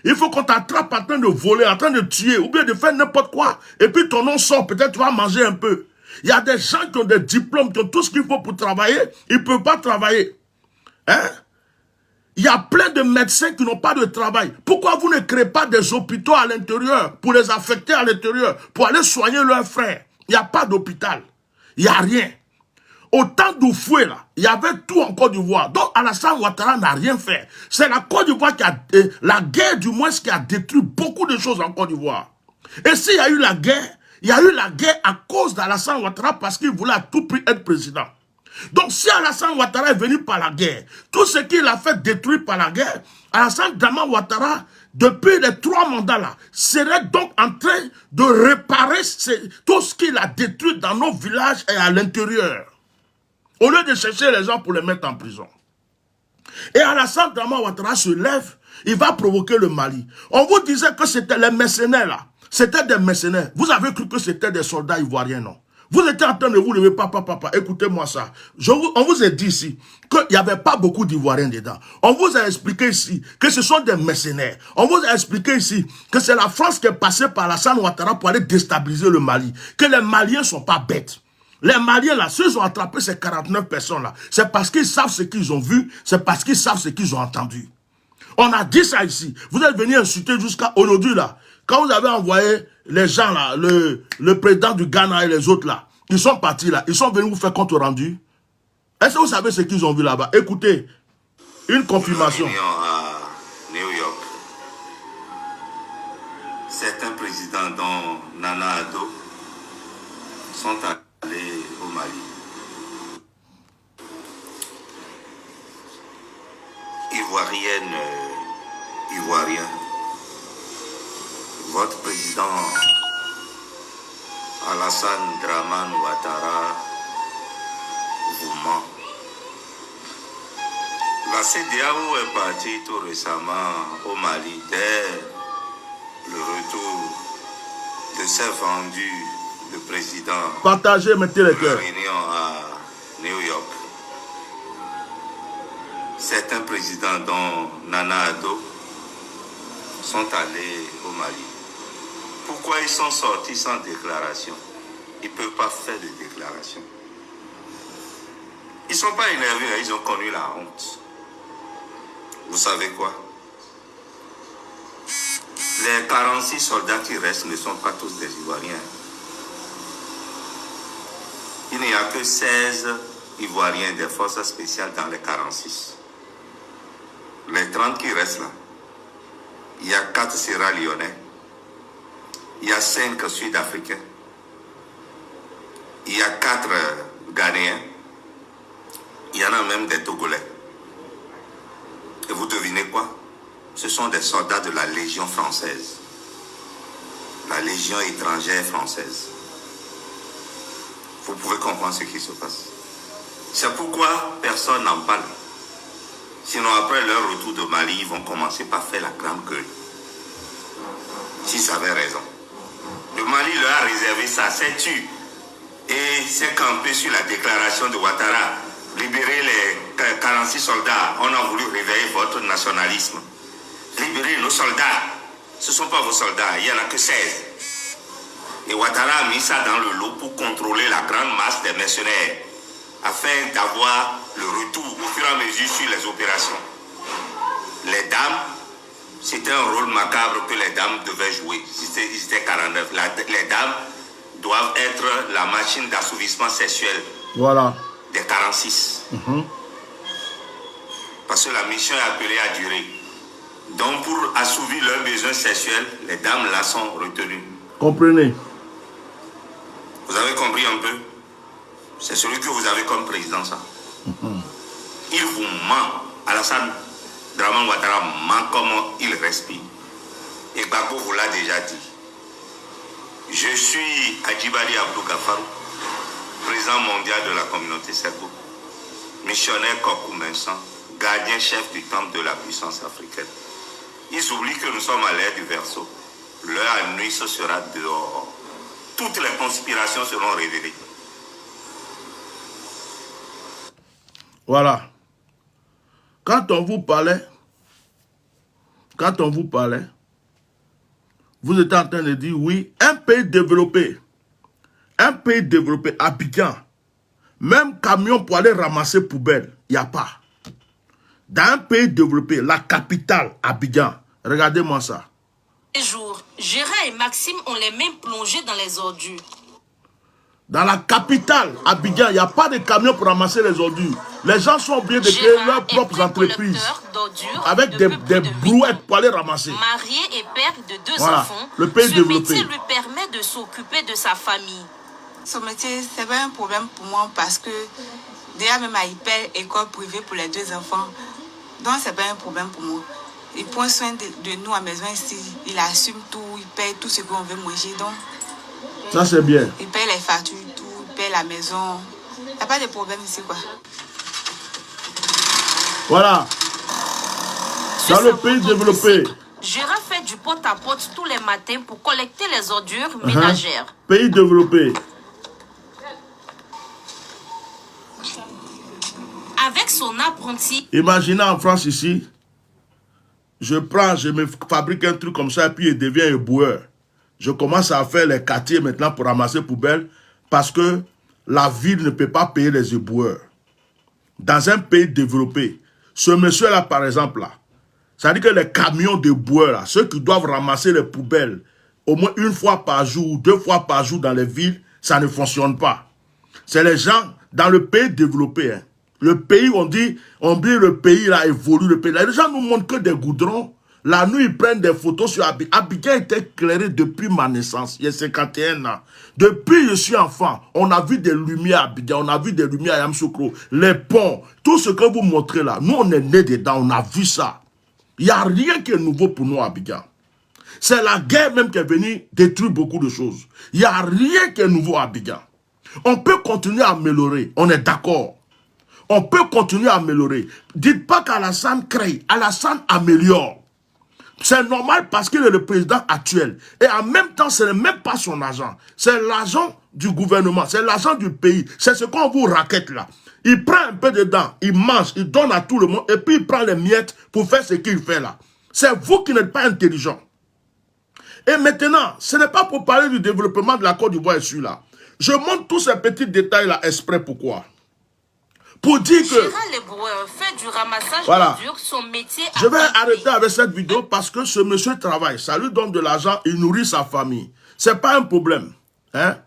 Il faut qu'on t'attrape en train de voler, en train de tuer, ou bien de faire n'importe quoi. Et puis ton nom sort, peut-être tu vas manger un peu. Il y a des gens qui ont des diplômes, qui ont tout ce qu'il faut pour travailler, ils ne peuvent pas travailler. Hein? Il y a plein de médecins qui n'ont pas de travail. Pourquoi vous ne créez pas des hôpitaux à l'intérieur pour les affecter à l'intérieur, pour aller soigner leurs frères? Il n'y a pas d'hôpital. Il n'y a rien. Au temps d'Oufoué, là, il y avait tout en Côte d'Ivoire. Donc Alassane Ouattara n'a rien fait. C'est la Côte d'Ivoire qui a, la guerre du moins, qui a détruit beaucoup de choses en Côte d'Ivoire. Et s'il y a eu la guerre, il y a eu la guerre à cause d'Alassane Ouattara parce qu'il voulait à tout prix être président. Donc si Alassane Ouattara est venu par la guerre, tout ce qu'il a fait détruire par la guerre, Alassane Draman Ouattara, depuis les 3 mandats là, serait donc en train de réparer tout ce qu'il a détruit dans nos villages et à l'intérieur. Au lieu de chercher les gens pour les mettre en prison. Et Alassane Draman Ouattara se lève, il va provoquer le Mali. On vous disait que c'était les mercenaires là. C'était des mercenaires. Vous avez cru que c'était des soldats ivoiriens, non? Vous étiez en train de vous lever, papa, écoutez-moi ça. On vous a dit ici qu'il n'y avait pas beaucoup d'Ivoiriens dedans. On vous a expliqué ici que ce sont des mercenaires. On vous a expliqué ici que c'est la France qui est passée par Alassane Ouattara pour aller déstabiliser le Mali. Que les Maliens ne sont pas bêtes. Les Maliens, là, s'ils ont attrapé ces 49 personnes-là, c'est parce qu'ils savent ce qu'ils ont vu, c'est parce qu'ils savent ce qu'ils ont entendu. On a dit ça ici. Vous êtes venus insulter jusqu'à aujourd'hui, là. Quand vous avez envoyé les gens, là, le président du Ghana et les autres, là, ils sont partis, là. Ils sont venus vous faire compte rendu. Est-ce que vous savez ce qu'ils ont vu là-bas? Écoutez, une confirmation. À New York, certains présidents, dont Nana Addo, sont allés au Mali. Ivoirienne, Ivoirien, votre président Alassane Draman Ouattara vous ment. La CEDEAO est partie tout récemment au Mali dès le retour de ces vendus de président. Partagez, mettez les cœurs. Réunion à New York. Certains présidents, dont Nana Addo, sont allés au Mali. Pourquoi ils sont sortis sans déclaration? Ils ne peuvent pas faire de déclaration. Ils ne sont pas énervés, ils ont connu la honte. Vous savez quoi? Les 46 soldats qui restent ne sont pas tous des Ivoiriens. Il n'y a que 16 Ivoiriens des forces spéciales dans les 46. Les 30 qui restent là, il y a 4 Sierra-Léonais, il y a 5 Sud-Africains, il y a 4 Ghanéens, il y en a même des Togolais. Et vous devinez quoi? Ce sont des soldats de la Légion française, la Légion étrangère française. Vous pouvez comprendre ce qui se passe. C'est pourquoi personne n'en parle. Sinon, après leur retour de Mali, ils vont commencer par faire la grande gueule. S'ils avaient raison. Le Mali leur a réservé ça, s'est tué. Et s'est campé sur la déclaration de Ouattara. Libérer les 46 soldats. On a voulu réveiller votre nationalisme. Libérer nos soldats. Ce ne sont pas vos soldats, il n'y en a que 16. Et Ouattara a mis ça dans le lot pour contrôler la grande masse des mercenaires, afin d'avoir le retour au fur et à mesure sur les opérations. Les dames, c'était un rôle macabre que les dames devaient jouer. Ils étaient 49. Les dames doivent être la machine d'assouvissement sexuel des 46. Parce que la mission est appelée à durer. Donc pour assouvir leurs besoins sexuels, les dames là sont retenues. Comprenez. Vous avez compris un peu? C'est celui que vous avez comme président, ça. Il vous ment. Alassane Draman Ouattara ment comment il respire. Et Gbagbo vous l'a déjà dit. Je suis Adjibali Abdou Gafarou, président mondial de la communauté Serbo, missionnaire Kokou Vincent, gardien chef du temple de la puissance africaine. Ils oublient que nous sommes à l'ère du Verseau. Leur nuit, ce sera dehors. Toutes les conspirations seront révélées. Voilà. Quand on vous parlait, vous étiez en train de dire, oui, un pays développé, Abidjan, même camion pour aller ramasser poubelle, il n'y a pas. Dans un pays développé, la capitale, Abidjan, regardez-moi ça. Les jours, Gérard et Maxime ont les mains plongées dans les ordures. Dans la capitale, Abidjan, il n'y a pas de camions pour ramasser les ordures. Les gens sont obligés de créer leurs propres entreprises avec des brouettes pour aller ramasser. Marié et père de 2 voilà, enfants, le pays ce développé. métier lui permet de s'occuper de sa famille. Ce métier, c'est pas un problème pour moi parce que déjà même il paie école privée pour les 2 enfants. Donc c'est pas un problème pour moi. Il prend soin de nous à la maison ici. Il assume tout, il paye tout ce qu'on veut manger. Donc, ça c'est bien. Il paye les factures, tout, il paye la maison. Il n'y a pas de problème ici quoi. Voilà. Dans le pays développé. Gérard fait du porte-à-porte tous les matins pour collecter les ordures ménagères. Pays développé. Avec son apprenti. Imaginez en France ici, je me fabrique un truc comme ça et puis il devient éboueur. Je commence à faire les quartiers maintenant pour ramasser poubelles parce que la ville ne peut pas payer les éboueurs. Dans un pays développé, ce monsieur-là par exemple, là, ça veut dire que les camions d'éboueurs, là, ceux qui doivent ramasser les poubelles au moins 1 fois par jour ou 2 fois par jour dans les villes, ça ne fonctionne pas. C'est les gens dans le pays développé, hein. Le pays, on dit le pays là évolue, le pays là. Les gens nous montrent que des goudrons. La nuit, ils prennent des photos sur Abidjan. Abidjan était éclairé depuis ma naissance, il y a 51 ans. Depuis que je suis enfant, on a vu des lumières à Abidjan, on a vu des lumières à Yamoussoukro, les ponts, tout ce que vous montrez là. Nous, on est nés dedans, on a vu ça. Il n'y a rien qui est nouveau pour nous à Abidjan. C'est la guerre même qui est venue détruire beaucoup de choses. Il n'y a rien qui est nouveau à Abidjan. On peut continuer à améliorer, on est d'accord. On peut continuer à améliorer. Dites pas qu'Alassane crée, Alassane améliore. C'est normal parce qu'il est le président actuel. Et en même temps, ce n'est même pas son argent. C'est l'argent du gouvernement, c'est l'argent du pays. C'est ce qu'on vous raquette là. Il prend un peu dedans, il mange, il donne à tout le monde et puis il prend les miettes pour faire ce qu'il fait là. C'est vous qui n'êtes pas intelligent. Et maintenant, ce n'est pas pour parler du développement de la Côte d'Ivoire ici là. Je montre tous ces petits détails là exprès pourquoi. Pour dire que... Gérard Leboueur fait du ramassage d'ordures son métier. Je vais arrêter avec cette vidéo parce que ce monsieur travaille. Ça lui donne de l'argent, il nourrit sa famille. C'est pas un problème. Hein?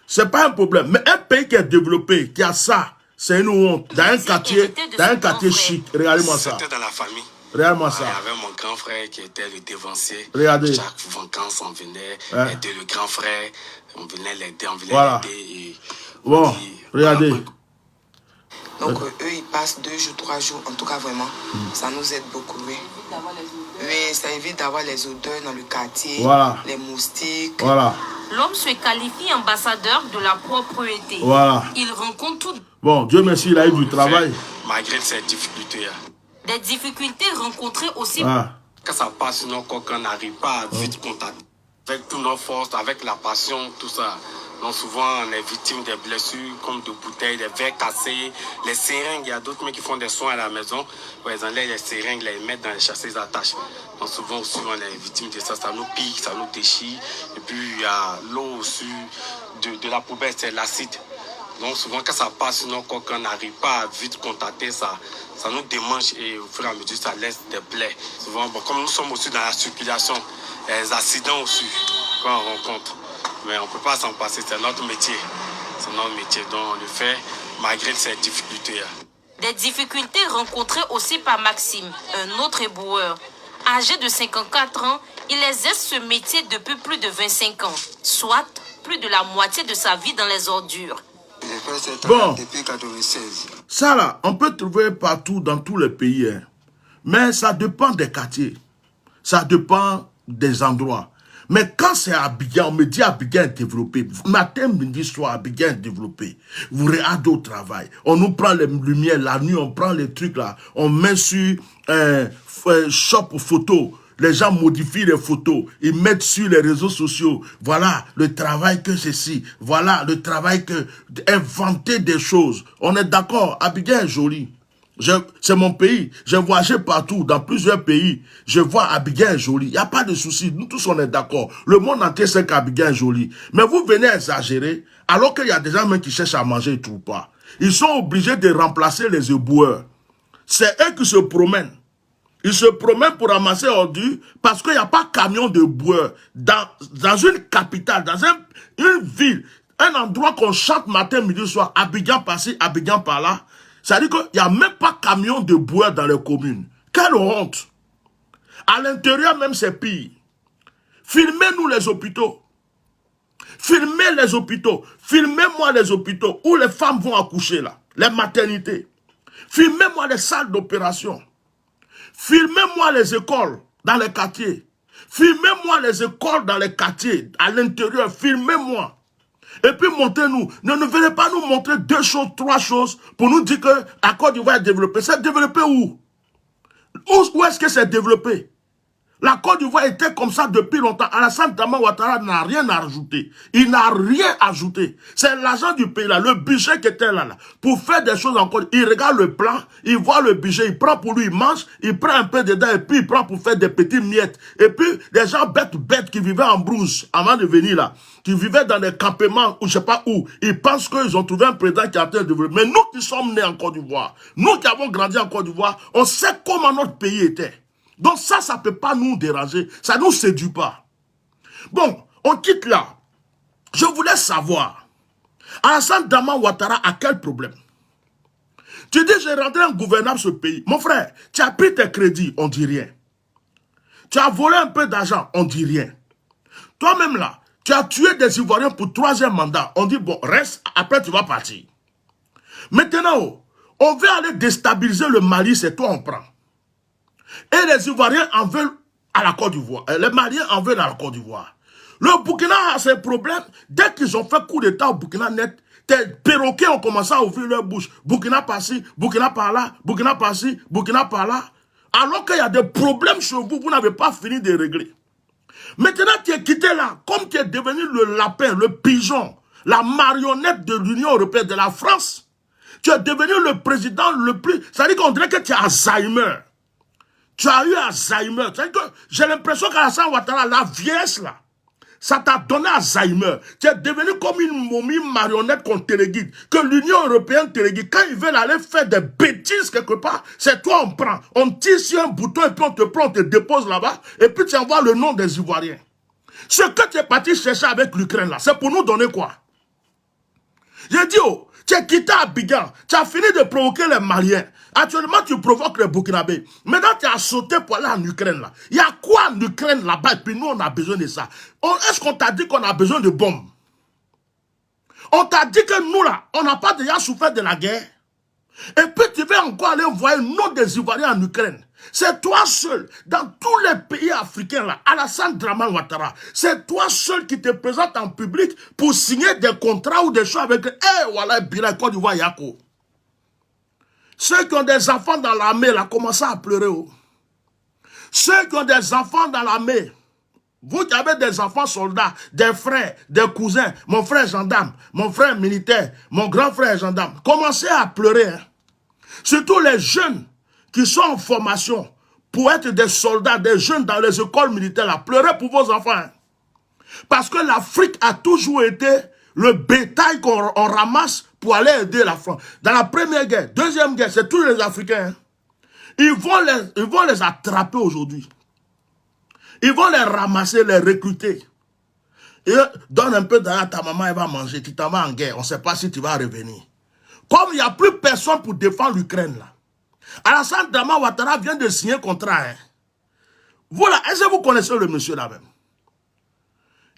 C'est pas un problème. Mais un pays qui est développé, qui a ça, c'est une honte. Dans un quartier chic. Regardez-moi ça. C'était dans la famille. Regardez-moi ça. Il y avait mon grand frère qui était le dévancier. Regardez. Chaque vacances, on venait aider le grand frère. On venait l'aider, voilà. Et bon, regardez. Donc eux, ils passent 2 jours, 3 jours, en tout cas vraiment, ça nous aide beaucoup, oui. Oui, ça évite d'avoir les odeurs dans le quartier, voilà. Les moustiques. Voilà. L'homme se qualifie ambassadeur de la propreté. Voilà. Il rencontre tout. Bon, Dieu merci, il a eu du travail. Malgré ces difficultés. Des difficultés rencontrées aussi. Quand ça passe, sinon, quand on n'arrive pas à vite contacter, avec toutes nos forces, avec la passion, tout ça. Donc souvent, on est victime des blessures comme de bouteilles, des verres cassés, les seringues. Il y a d'autres mecs qui font des soins à la maison. Ils enlèvent les seringues, les mettent dans les chassis, ils attachent. Donc souvent aussi, on est victime de ça. Ça nous pique, ça nous déchire. Et puis, il y a l'eau aussi de la poubelle, c'est l'acide. Donc souvent, quand ça passe, sinon, quand on n'arrive pas à vite contacter ça, ça nous démange et au fur et à mesure, ça laisse des plaies. Souvent, bon, comme nous sommes aussi dans la circulation, les accidents aussi, quand on rencontre. Mais on ne peut pas s'en passer, c'est notre métier. C'est notre métier, donc on le fait malgré ces difficultés. Des difficultés rencontrées aussi par Maxime, un autre éboueur. Âgé de 54 ans, il exerce ce métier depuis plus de 25 ans, soit plus de la moitié de sa vie dans les ordures. Bon, depuis 96. Ça là, on peut trouver partout dans tous les pays. Hein. Mais ça dépend des quartiers. Ça dépend des endroits. Mais quand c'est Abidjan, on me dit Abidjan est développé. Matin, midi, soir, Abidjan est développé. Vous regardez au travail. On nous prend les lumières la nuit, on prend les trucs là. On met sur shop photo. Les gens modifient les photos. Ils mettent sur les réseaux sociaux. Voilà le travail que ceci. Voilà le travail que... Inventer des choses. On est d'accord. Abidjan est joli. C'est mon pays. J'ai voyagé partout, dans plusieurs pays. Je vois Abidjan est joli. Il n'y a pas de souci. Nous tous, on est d'accord. Le monde entier sait qu'Abidjan est joli. Mais vous venez exagérer, alors qu'il y a des gens même qui cherchent à manger, ils ne trouvent pas. Ils sont obligés de remplacer les éboueurs. c'est eux qui se promènent. Ils se promènent pour ramasser ordures parce qu'il n'y a pas de camion de boueurs. Dans une capitale, dans une ville, un endroit qu'on chante matin, midi, soir, Abidjan par-ci, Abidjan par-là, ça veut dire qu'il n'y a même pas de camion de boueurs dans les communes. Quelle honte! À l'intérieur même, c'est pire. Filmez-nous les hôpitaux. Filmez les hôpitaux. Filmez-moi les hôpitaux où les femmes vont accoucher là. Les maternités. Filmez-moi les salles d'opération. Filmez-moi les écoles dans les quartiers. Filmez-moi les écoles dans les quartiers, à l'intérieur. Filmez-moi. Et puis montrez-nous. Ne venez pas nous montrer 2 choses, 3 choses pour nous dire que la Côte d'Ivoire est développée. C'est développé où? Où est-ce que c'est développé? La Côte d'Ivoire était comme ça depuis longtemps. Alassane Dramane Ouattara n'a rien à rajouter. Il n'a rien ajouté. C'est l'argent du pays là, le budget qui était là, pour faire des choses encore. Il regarde le plan, il voit le budget, il prend pour lui, il mange, il prend un peu dedans et puis il prend pour faire des petits miettes. Et puis les gens bêtes qui vivaient en brousse avant de venir là, qui vivaient dans des campements ou je sais pas où, ils pensent qu'ils ont trouvé un président qui a été développé. Mais nous qui sommes nés en Côte d'Ivoire, nous qui avons grandi en Côte d'Ivoire, on sait comment notre pays était. Donc ça ne peut pas nous déranger. Ça ne nous séduit pas. Bon, on quitte là. Je voulais savoir, Alassane Dramane Ouattara a quel problème? Tu dis, j'ai rendu un gouverneur ce pays. Mon frère, tu as pris tes crédits, on dit rien. Tu as volé un peu d'argent, on dit rien. Toi-même là, tu as tué des Ivoiriens pour 3e mandat. On dit, bon, reste, après tu vas partir. Maintenant, on veut aller déstabiliser le Mali, c'est toi on prend. Et les Ivoiriens en veulent à la Côte d'Ivoire. Les Maliens en veulent à la Côte d'Ivoire. Le Burkina a ses problèmes. Dès qu'ils ont fait coup d'État au Burkina net, tes perroquets ont commencé à ouvrir leur bouche. Burkina par-ci, Burkina par-là, Burkina par-ci, Burkina par-là. Alors qu'il y a des problèmes chez vous, vous n'avez pas fini de régler. Maintenant, tu es quitté là, comme tu es devenu le lapin, le pigeon, la marionnette de l'Union européenne, de la France. Tu es devenu le président le plus... Ça veut dire qu'on dirait que tu as Alzheimer. Tu as eu Alzheimer. J'ai l'impression qu'Alassane Ouattara, la vieillesse là, ça t'a donné Alzheimer. Tu es devenu comme une momie marionnette qu'on téléguide. Que l'Union européenne téléguide. Quand ils veulent aller faire des bêtises quelque part, c'est toi on prend. On tire sur un bouton et puis on te prend, on te dépose là-bas. Et puis tu envoies le nom des Ivoiriens. Ce que tu es parti chercher avec l'Ukraine là, c'est pour nous donner quoi? J'ai dit, oh, tu es quitté Abidjan. Tu as fini de provoquer les Maliens. Actuellement, tu provoques les Burkinabés. Maintenant, tu as sauté pour aller en Ukraine, là. Il y a quoi en Ukraine, là-bas? Et puis nous, on a besoin de ça. Est-ce qu'on t'a dit qu'on a besoin de bombes? On t'a dit que nous, là, on n'a pas déjà souffert de la guerre. Et puis, tu vas encore aller envoyer le nom des Ivoiriens en Ukraine. C'est toi seul, dans tous les pays africains, là, Alassane Dramane Ouattara, c'est toi seul qui te présente en public pour signer des contrats ou des choses avec, voilà, Bila, Côte d'Ivoire, Yako. Ceux qui ont des enfants dans l'armée, là, commencez à pleurer. Oh. Ceux qui ont des enfants dans l'armée, vous qui avez des enfants soldats, des frères, des cousins, mon frère gendarme, mon frère militaire, mon grand frère gendarme, commencez à pleurer. Hein. Surtout les jeunes qui sont en formation pour être des soldats, des jeunes dans les écoles militaires, là, pleurez pour vos enfants. Hein. Parce que l'Afrique a toujours été le bétail qu'on ramasse pour aller aider la France. Dans la première guerre, deuxième guerre, c'est tous les Africains. Hein. Ils vont les attraper aujourd'hui. Ils vont les ramasser, les recruter. Et donne un peu d'argent à ta maman, elle va manger. Tu t'en vas en guerre, on ne sait pas si tu vas revenir. Comme il n'y a plus personne pour défendre l'Ukraine, là. Alassane Dramane Ouattara vient de signer un contrat. Hein. Voilà, est-ce que vous connaissez le monsieur là même?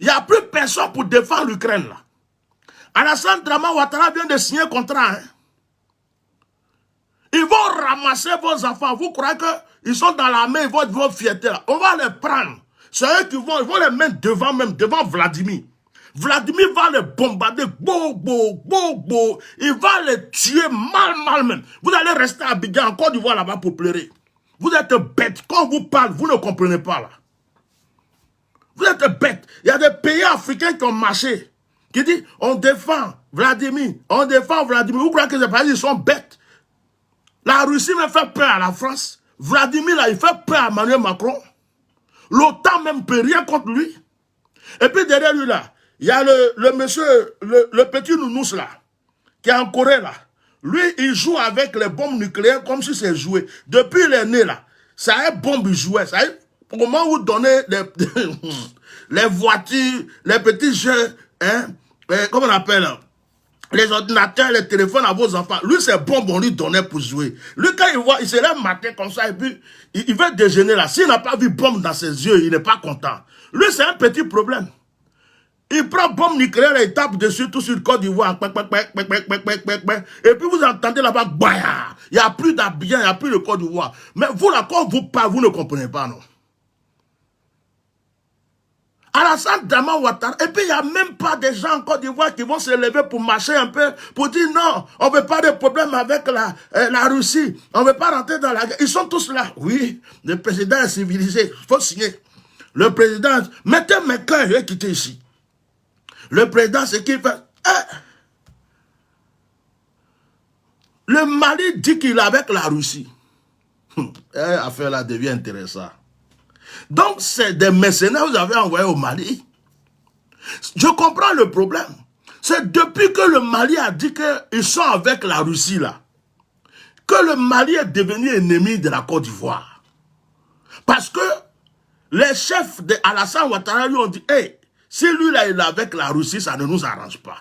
Il n'y a plus personne pour défendre l'Ukraine, là. Alassane Dramane Ouattara vient de signer un contrat. Hein. Ils vont ramasser vos enfants. Vous croyez qu'ils sont dans l'armée, ils vont être vos fiertés là. On va les prendre. C'est eux qui vont, ils vont les mettre devant Vladimir. Vladimir va les bombarder. Il va les tuer mal même. Vous allez rester à Abidjan, en Côte d'Ivoire là-bas pour pleurer. Vous êtes bêtes. Quand on vous parle, vous ne comprenez pas là. Vous êtes bêtes. Il y a des pays africains qui ont marché. Qui disent, on défend Vladimir. On défend Vladimir. Vous croyez que ces pays, ils sont bêtes? La Russie me fait peur à la France. Vladimir, là, il fait peur à Emmanuel Macron. L'OTAN même ne peut rien contre lui. Et puis derrière lui, là, il y a le monsieur, le petit nounous, là, qui est en Corée, là. Lui, il joue avec les bombes nucléaires comme si c'est joué. Depuis il est né là, ça est bombe, il jouait. Ça est, comment vous donnez les voitures, les petits jeux, hein, comment on appelle, les ordinateurs, les téléphones à vos enfants. Lui, c'est bombe, on lui donnait pour jouer. Lui, quand il voit, il se lève matin comme ça, et puis, il veut déjeuner là. S'il n'a pas vu bombe dans ses yeux, il n'est pas content. Lui, c'est un petit problème. Il prend bombe nucléaire et il tape dessus, tout sur le Côte d'Ivoire. Et puis vous entendez là-bas, il n'y a plus d'Abidjan, il n'y a plus de Côte d'Ivoire. Mais vous, là, quand vous parlez, vous ne comprenez pas, non? Alassane Dramane Ouattara, et puis il n'y a même pas des gens en Côte d'Ivoire qui vont se lever pour marcher un peu, pour dire non, on ne veut pas de problème avec la Russie, on ne veut pas rentrer dans la guerre. Ils sont tous là. Oui, le président est civilisé, il faut signer. Le président, mettez mes cœurs, je vais quitter ici. Le président, c'est qu'il fait... Le Mali dit qu'il est avec la Russie. L'affaire là devient intéressante. Donc, c'est des mercenaires que vous avez envoyés au Mali. Je comprends le problème. C'est depuis que le Mali a dit qu'ils sont avec la Russie là, que le Mali est devenu ennemi de la Côte d'Ivoire. Parce que les chefs de Alassane Ouattara lui ont dit, hey, si lui là il est avec la Russie, ça ne nous arrange pas.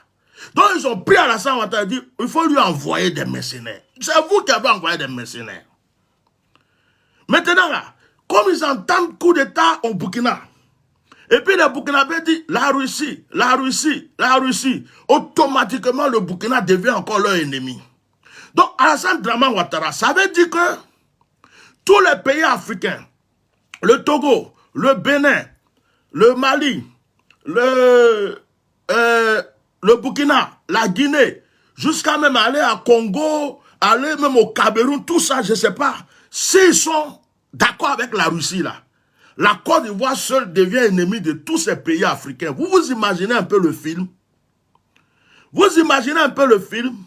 Donc ils ont pris Alassane Ouattara et dit, il faut lui envoyer des mercenaires. C'est vous qui avez envoyé des mercenaires. Maintenant là, comme ils entendent coup d'État au Burkina, et puis les Burkinabés disent, la Russie, la Russie, la Russie, automatiquement le Burkina devient encore leur ennemi. Donc Alassane Dramane Ouattara, ça veut dire que tous les pays africains, le Togo, le Bénin, le Mali, le Burkina, la Guinée, jusqu'à même aller à Congo, aller même au Cameroun, tout ça, je ne sais pas. S'ils sont d'accord avec la Russie, là, la Côte d'Ivoire seule devient ennemie de tous ces pays africains. Vous vous imaginez un peu le film? Vous imaginez un peu le film?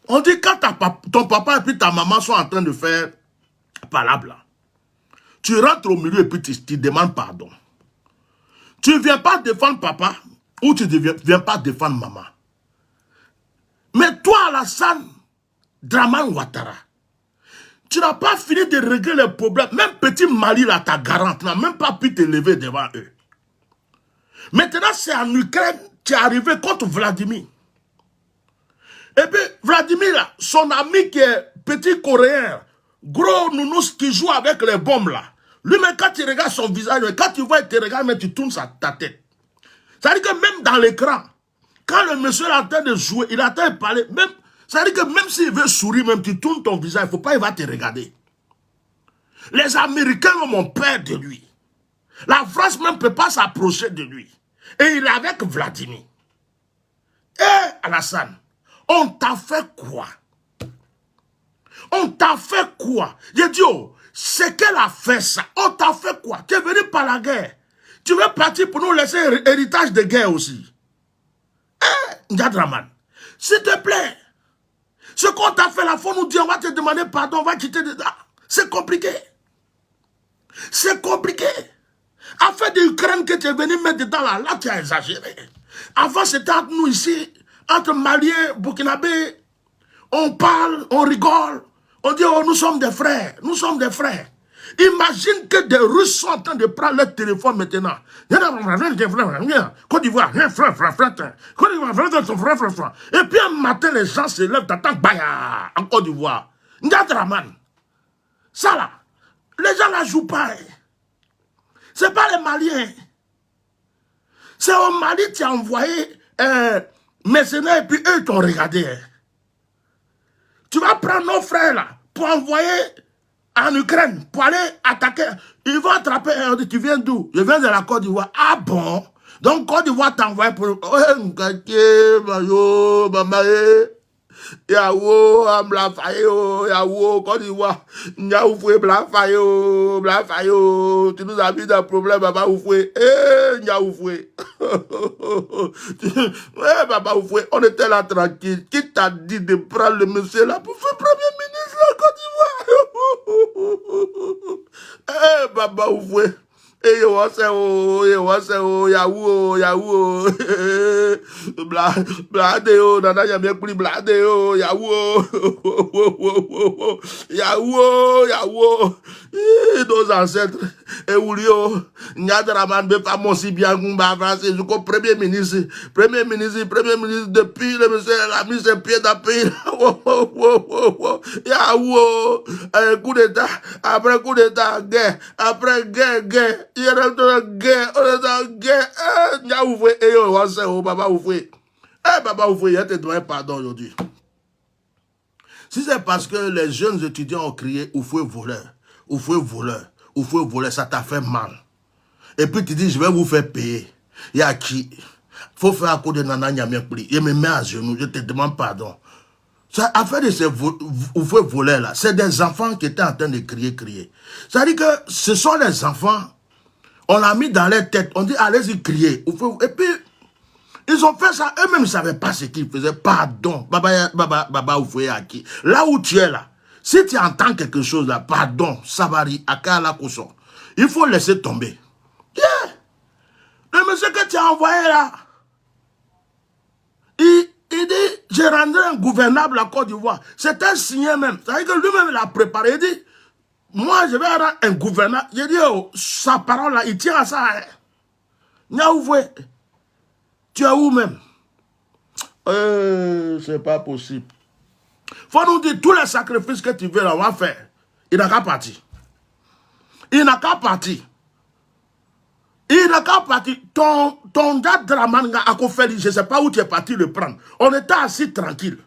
On dit quand ton papa et puis ta maman sont en train de faire palabre là, tu rentres au milieu et puis tu demandes pardon. Tu ne viens pas défendre papa ou tu ne viens pas défendre maman. Mais toi, Alassane Dramane Ouattara, tu n'as pas fini de régler les problèmes. Même petit Mali, là, ta garante, n'a même pas pu te lever devant eux. Maintenant, c'est en Ukraine, tu es arrivé contre Vladimir. Et puis, Vladimir, là, son ami qui est petit coréen, gros nounous qui joue avec les bombes, là. Lui-même, quand tu regardes son visage, quand tu vois, il te regarde, mais tu tournes ta tête. C'est-à-dire que même dans l'écran, quand le monsieur est en train de jouer, il est en train de parler, même, c'est-à-dire que même s'il veut sourire, même tu tournes ton visage, il ne faut pas, il va te regarder. Les Américains ont peur de lui. La France même ne peut pas s'approcher de lui. Et il est avec Vladimir. Alassane, on t'a fait quoi? On t'a fait quoi? J'ai dit, oh, c'est qu'elle a fait ça. On t'a fait quoi? Tu es venu par la guerre. Tu veux partir pour nous laisser héritage de guerre aussi. Dramane, s'il te plaît. Ce qu'on t'a fait là, il faut nous dire, on va te demander pardon, on va quitter dedans. C'est compliqué. C'est compliqué. Affaire d'Ukraine que tu es venu mettre dedans là, là tu as exagéré. Avant c'était entre nous ici, entre Maliens, Burkinabés, on parle, on rigole, on dit oh nous sommes des frères, nous sommes des frères. Imagine que des Russes sont en train de prendre leur téléphone maintenant. Côte d'Ivoire, et puis un matin les gens se lèvent, t'attends, baya, en Côte d'Ivoire. Dramane. Ça là, les gens la jouent pas. C'est pas les Maliens. C'est au Mali tu as envoyé mercenaires et puis eux t'ont regardé. Tu vas prendre nos frères là pour envoyer en Ukraine pour aller attaquer. Ils vont attraper. Tu viens d'où? Je viens de la Côte d'Ivoire. Ah bon? Donc Côte d'Ivoire t'envoie pour... Yawo, Amlafayo, Yawo, Côte d'Ivoire. Nyaoufoué, Blafayo, Blafayo. Tu nous as mis dans problème, Baba Oufoué. Nyaoufoué. Ouais, Baba Oufoué, on était là tranquille. Qui t'a dit de prendre le monsieur là pour faire premier ministre de la Côte d'Ivoire? Baba Oufoué. Hey, what's up? Yahoo, blade, nana, y'a bien pris blade, Yahoo, nos ancêtres, et Oulio, Nyadaraman, Befamon, si bien, français, je crois, premier ministre, depuis le monsieur, la mise ses pieds d'appui, Yahoo, coup d'état, après coup d'état, guerre, après guerre, il y a une guerre, on est dans guerre, Baba Oufoué, Baba Oufoué, il te doit pardon aujourd'hui. Si c'est parce que les jeunes étudiants ont crié Oufoué voleur, ça t'a fait mal. Et puis tu dis, je vais vous faire payer. Il y a qui? Faut faire à cause de Nana Nyamiakpli. Il me met à genoux, je te demande pardon. Ça, affaire de ces Oufoué voleurs là, c'est des enfants qui étaient en train de crier. Ça dit que ce sont les enfants. On l'a mis dans leur tête. On dit, allez-y crier. Et puis, ils ont fait ça. Eux-mêmes ne savaient pas ce qu'ils faisaient. Pardon. Baba Oufoué Aki. Là où tu es là, si tu entends quelque chose là, pardon, Sabari, Akala Koso, il faut laisser tomber. Yeah. Le monsieur que tu as envoyé là, il dit, j'ai rendu ingouvernable la Côte d'Ivoire. C'était signé même. Ça veut dire que lui-même il a préparé. Il dit, moi, je vais rendre un gouverneur. J'ai dit, oh, sa parole là, il tient à ça. Niaouvoué, tu es où même? C'est pas possible. Faut nous dire, tous les sacrifices que tu veux là, on va faire. Il n'a qu'à partir. Ton gars Draman a fait, je ne sais pas où tu es parti le prendre. On était assis tranquille.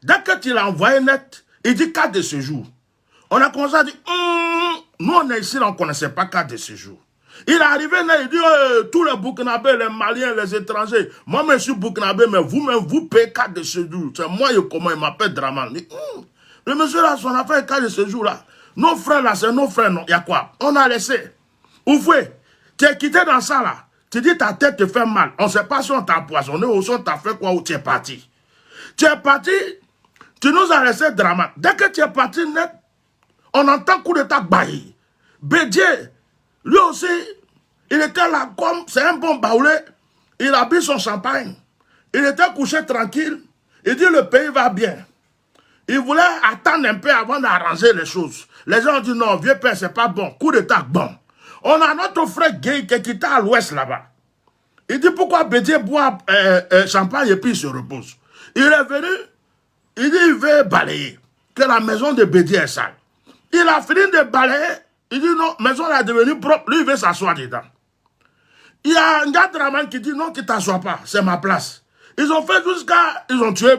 Dès que tu l'as envoyé net, il dit 4 de séjour. On a commencé à dire, nous on est ici, on ne connaissait pas 4 de séjour. Il est arrivé là, il dit, tous les Burkinabés, les Maliens, les étrangers, moi je suis Burkinabé, mais vous-même, vous payez 4 de séjour. C'est moi, comment il m'appelle Draman. Le monsieur là, son affaire 4 de séjour là. Nos frères là, c'est nos frères, non. Il y a quoi? On a laissé. Oufoué, tu es quitté dans ça là. Tu dis ta tête te fait mal. On ne sait pas si on t'a empoisonné ou si on t'a fait quoi ou tu es parti. Tu es parti, tu nous as laissé Draman. Dès que tu es parti net, on entend coup d'état bailli. Bédier, lui aussi, il était là comme, c'est un bon baoulé. Il a bu son champagne. Il était couché tranquille. Il dit le pays va bien. Il voulait attendre un peu avant d'arranger les choses. Les gens ont dit non, vieux père, c'est pas bon. Coup d'état, bon. On a notre frère gay qui est quitté à l'ouest là-bas. Il dit pourquoi Bédier boit champagne et puis il se repose. Il est venu, il dit il veut balayer. Que la maison de Bédier est sale. Il a fini de balayer. Il dit non, la maison est devenue propre. Lui, il veut s'asseoir dedans. Il y a un gars Draman qui dit non, tu ne t'assois pas, c'est ma place. Ils ont fait jusqu'à. Ils ont tué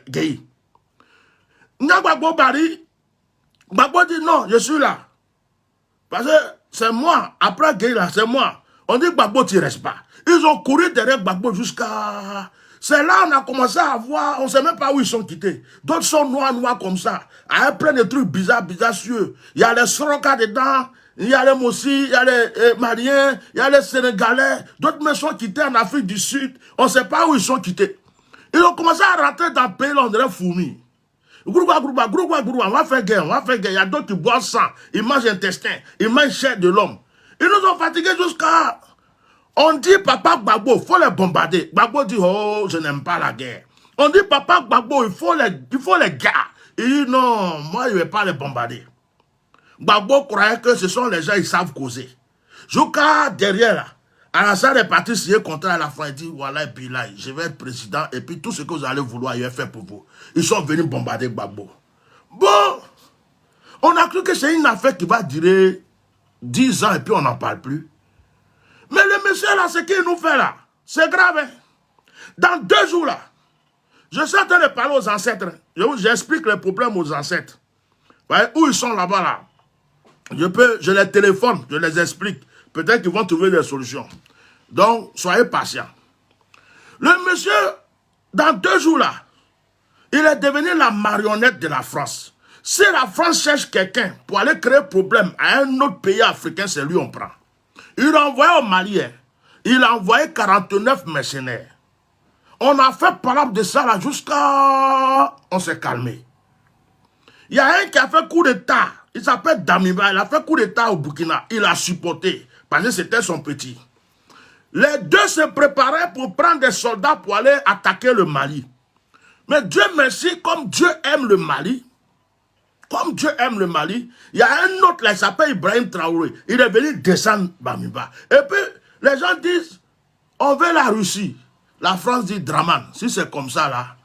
Gueye. Gbagbo Bari, Gbagbo dit non, je suis là. Parce que c'est moi, après Gueye là, c'est moi. On dit Gbagbo, tu ne restes pas. Ils ont couru derrière Gbagbo jusqu'à. C'est là qu'on a commencé à voir, on ne sait même pas où ils sont quittés. D'autres sont noirs comme ça. Avec plein de trucs bizarres sur eux. Il y a les Soroka dedans, il y a les Mossi, il y a les Maliens, il y a les Sénégalais. D'autres me sont quittés en Afrique du Sud. On ne sait pas où ils sont quittés. Ils ont commencé à rentrer dans le pays, là, on dirait fourmis. On va faire guerre, Il y a d'autres qui boivent sang, ils mangent intestin, ils mangent chair de l'homme. Ils nous ont fatigués jusqu'à... On dit papa Gbagbo, il faut les bombarder. Gbagbo dit, oh, je n'aime pas la guerre. On dit papa Gbagbo, il faut les gars. Il dit non, moi je ne vais pas les bombarder. Gbagbo croyait que ce sont les gens, ils savent causer. Jusqu'à derrière là, Alassane est parti signer contrat à la fin. Il dit, voilà, et puis là, je vais être président, et puis tout ce que vous allez vouloir, je vais faire pour vous. Ils sont venus bombarder Gbagbo. Bon, on a cru que c'est une affaire qui va durer 10 ans, et puis on n'en parle plus. Mais le monsieur là, ce qu'il nous fait là, c'est grave. Hein? Dans 2 jours là, je suis en train de parler aux ancêtres. J'explique les problèmes aux ancêtres. Voyez, où ils sont là-bas là. Je les téléphone, je les explique. Peut-être qu'ils vont trouver des solutions. Donc, soyez patients. Le monsieur, dans 2 jours là, il est devenu la marionnette de la France. Si la France cherche quelqu'un pour aller créer problème à un autre pays africain, c'est lui on prend. Il a envoyé au Mali, il a envoyé 49 mercenaires. On a fait parole de ça là jusqu'à... On s'est calmé. Il y a un qui a fait coup d'état, il s'appelle Damiba, il a fait coup d'état au Burkina, il a supporté. parce que c'était son petit. Les deux se préparaient pour prendre des soldats pour aller attaquer le Mali. Mais Dieu merci, comme Dieu aime le Mali, il y a un autre là, il s'appelle Ibrahim Traoré. Il est venu descendre Bamiba. Et puis, les gens disent, on veut la Russie. La France dit, Draman, si c'est comme ça là,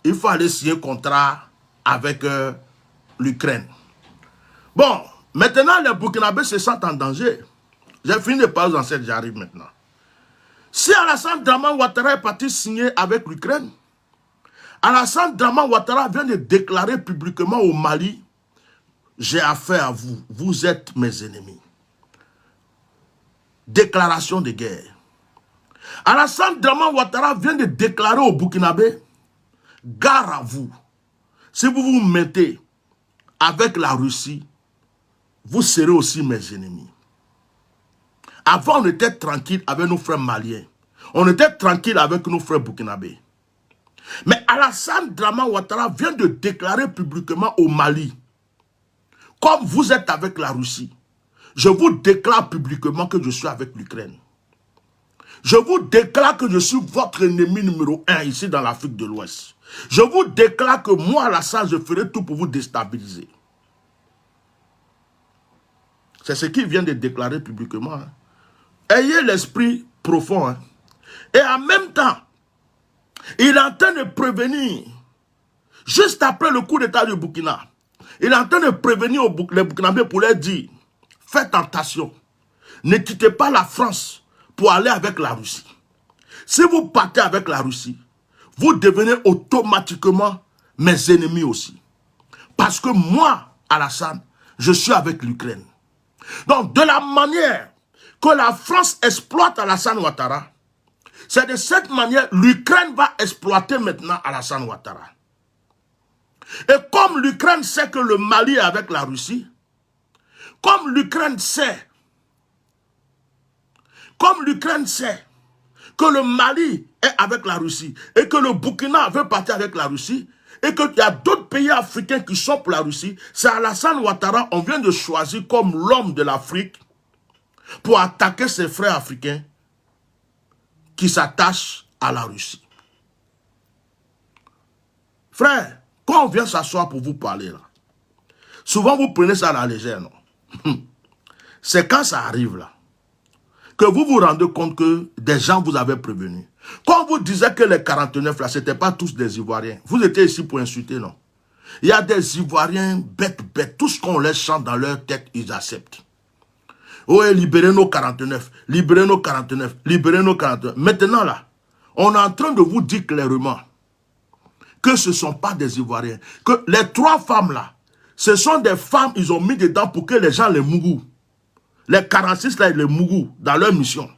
il faut aller signer un contrat avec l'Ukraine. Bon, maintenant les Burkinabés se sentent en danger. J'ai fini de parler dans cette, j'arrive maintenant. Si Alassane Draman Ouattara est parti signer avec l'Ukraine, Alassane Draman Ouattara vient de déclarer publiquement au Mali, j'ai affaire à vous, vous êtes mes ennemis. Déclaration de guerre. Alassane Draman Ouattara vient de déclarer au Burkinabé, gare à vous, si vous vous mettez avec la Russie, vous serez aussi mes ennemis. Avant, on était tranquille avec nos frères maliens. On était tranquille avec nos frères burkinabés. Mais Alassane Draman Ouattara vient de déclarer publiquement au Mali, comme vous êtes avec la Russie, je vous déclare publiquement que je suis avec l'Ukraine. Je vous déclare que je suis votre ennemi numéro 1 ici dans l'Afrique de l'Ouest. Je vous déclare que moi, Alassane, je ferai tout pour vous déstabiliser. C'est ce qu'il vient de déclarer publiquement. Hein. Ayez l'esprit profond. Hein. Et en même temps, il est en train de prévenir, juste après le coup d'état du Burkina, il est en train de prévenir les Burkinabés pour leur dire, faites attention, ne quittez pas la France pour aller avec la Russie. Si vous partez avec la Russie, vous devenez automatiquement mes ennemis aussi. Parce que moi, Alassane, je suis avec l'Ukraine. Donc, de la manière que la France exploite Alassane Ouattara, c'est de cette manière l'Ukraine va exploiter maintenant Alassane Ouattara. Et comme l'Ukraine sait que le Mali est avec la Russie, comme l'Ukraine sait que le Mali est avec la Russie et que le Burkina veut partir avec la Russie et qu'il y a d'autres pays africains qui sont pour la Russie, c'est Alassane Ouattara, on vient de choisir comme l'homme de l'Afrique pour attaquer ses frères africains qui s'attachent à la Russie. Frère, quand on vient s'asseoir pour vous parler, là, souvent vous prenez ça à la légère, non? C'est quand ça arrive là, que vous vous rendez compte que des gens vous avaient prévenu. Quand vous disiez que les 49 là, ce n'étaient pas tous des Ivoiriens, vous étiez ici pour insulter, non? Il y a des Ivoiriens bêtes, tout ce qu'on les chante dans leur tête, ils acceptent. Oh, libérez nos 49, libérez nos 49, libérez nos 49. Maintenant là, on est en train de vous dire clairement que ce ne sont pas des Ivoiriens. Que les 3 femmes là, ce sont des femmes, ils ont mis dedans pour que les gens les mourent. Les 46 là, ils les mourent dans leur mission.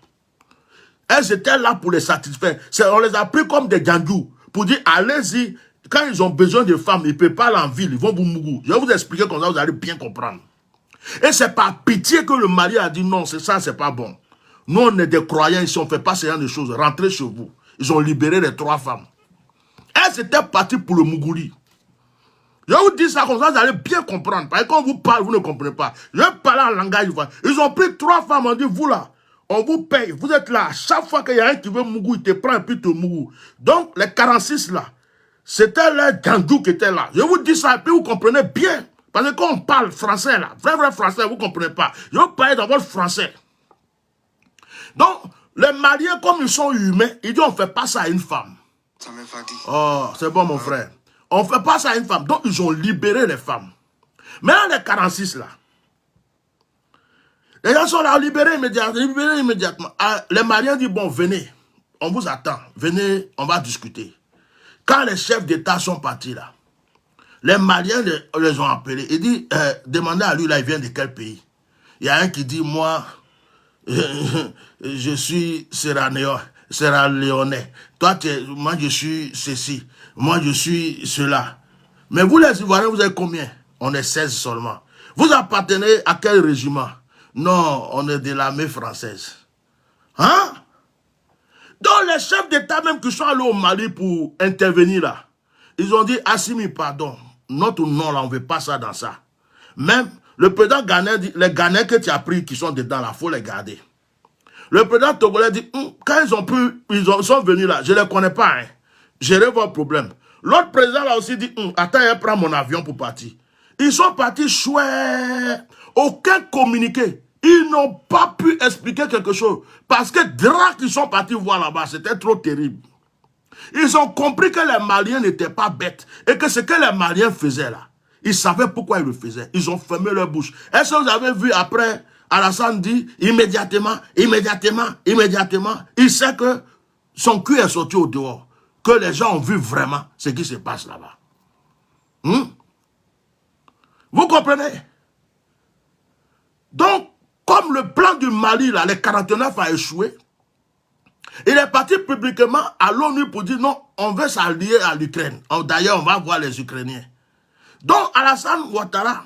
Elles étaient là pour les satisfaire. On les a pris comme des gandous pour dire, allez-y, quand ils ont besoin de femmes, ils ne peuvent pas aller en ville, ils vont vous mourir. Je vais vous expliquer comme ça, vous allez bien comprendre. Et c'est par pitié que le Mali a dit non, c'est ça, c'est pas bon. Nous, on est des croyants ici, on ne fait pas ce genre de choses. Rentrez chez vous. Ils ont libéré les 3 femmes. Elles étaient parties pour le Mougouli. Je vous dis ça comme ça, vous allez bien comprendre. Parce que quand on vous parle, vous ne comprenez pas. Je parle en langage. Ils ont pris 3 femmes, on dit, vous là, on vous paye. Vous êtes là. Chaque fois qu'il y a un qui veut Mougou, il te prend et puis il te Mougou. Donc, les 46 là, c'était les gandous qui étaient là. Je vous dis ça et puis vous comprenez bien. Parce que quand on parle français là, vrai français, vous ne comprenez pas. Je vous parle dans votre français. Donc, les Maliens, comme ils sont humains, ils disent on ne fait pas ça à une femme. Ça me fatigue. Oh, c'est bon mon frère. On ne fait pas ça à une femme. Donc, ils ont libéré les femmes. Maintenant, les 46 là, les gens sont là, libérés immédiatement. Les Maliens disent, bon, venez, on vous attend. Venez, on va discuter. Quand les chefs d'État sont partis là, les Maliens les ont appelés. Ils disent, demandez à lui, là, il vient de quel pays? Il y a un qui dit, moi, je suis Sierra Léonais. Toi, moi, je suis ceci. Moi, je suis cela. Mais vous, les Ivoiriens, vous êtes combien? On est 16 seulement. Vous appartenez à quel régiment? Non, on est de l'armée française. Hein? Donc, les chefs d'État même qui sont allés au Mali pour intervenir là, ils ont dit, Assimi, pardon, notre nom là, on ne veut pas ça dans ça. Même le président Ghanéen dit, les Ghanéens que tu as pris qui sont dedans là, il faut les garder. Le président togolais dit, quand ils sont venus là, je ne les connais pas, hein. Gérez vos problèmes. L'autre président là aussi dit, attends, je prends mon avion pour partir. Ils sont partis chouette. Aucun communiqué. Ils n'ont pas pu expliquer quelque chose. Parce que dès qu'ils sont partis voir là-bas, c'était trop terrible. Ils ont compris que les Maliens n'étaient pas bêtes. Et que ce que les Maliens faisaient là, ils savaient pourquoi ils le faisaient. Ils ont fermé leur bouche. Est-ce que vous avez vu après, Alassane dit, immédiatement, il sait que son cul est sorti au dehors. Que les gens ont vu vraiment ce qui se passe là-bas. Vous comprenez? Donc, comme le plan du Mali, là, les 49 a échoué, il est parti publiquement à l'ONU pour dire non, on veut s'allier à l'Ukraine. D'ailleurs, on va voir les Ukrainiens. Donc, Alassane Ouattara,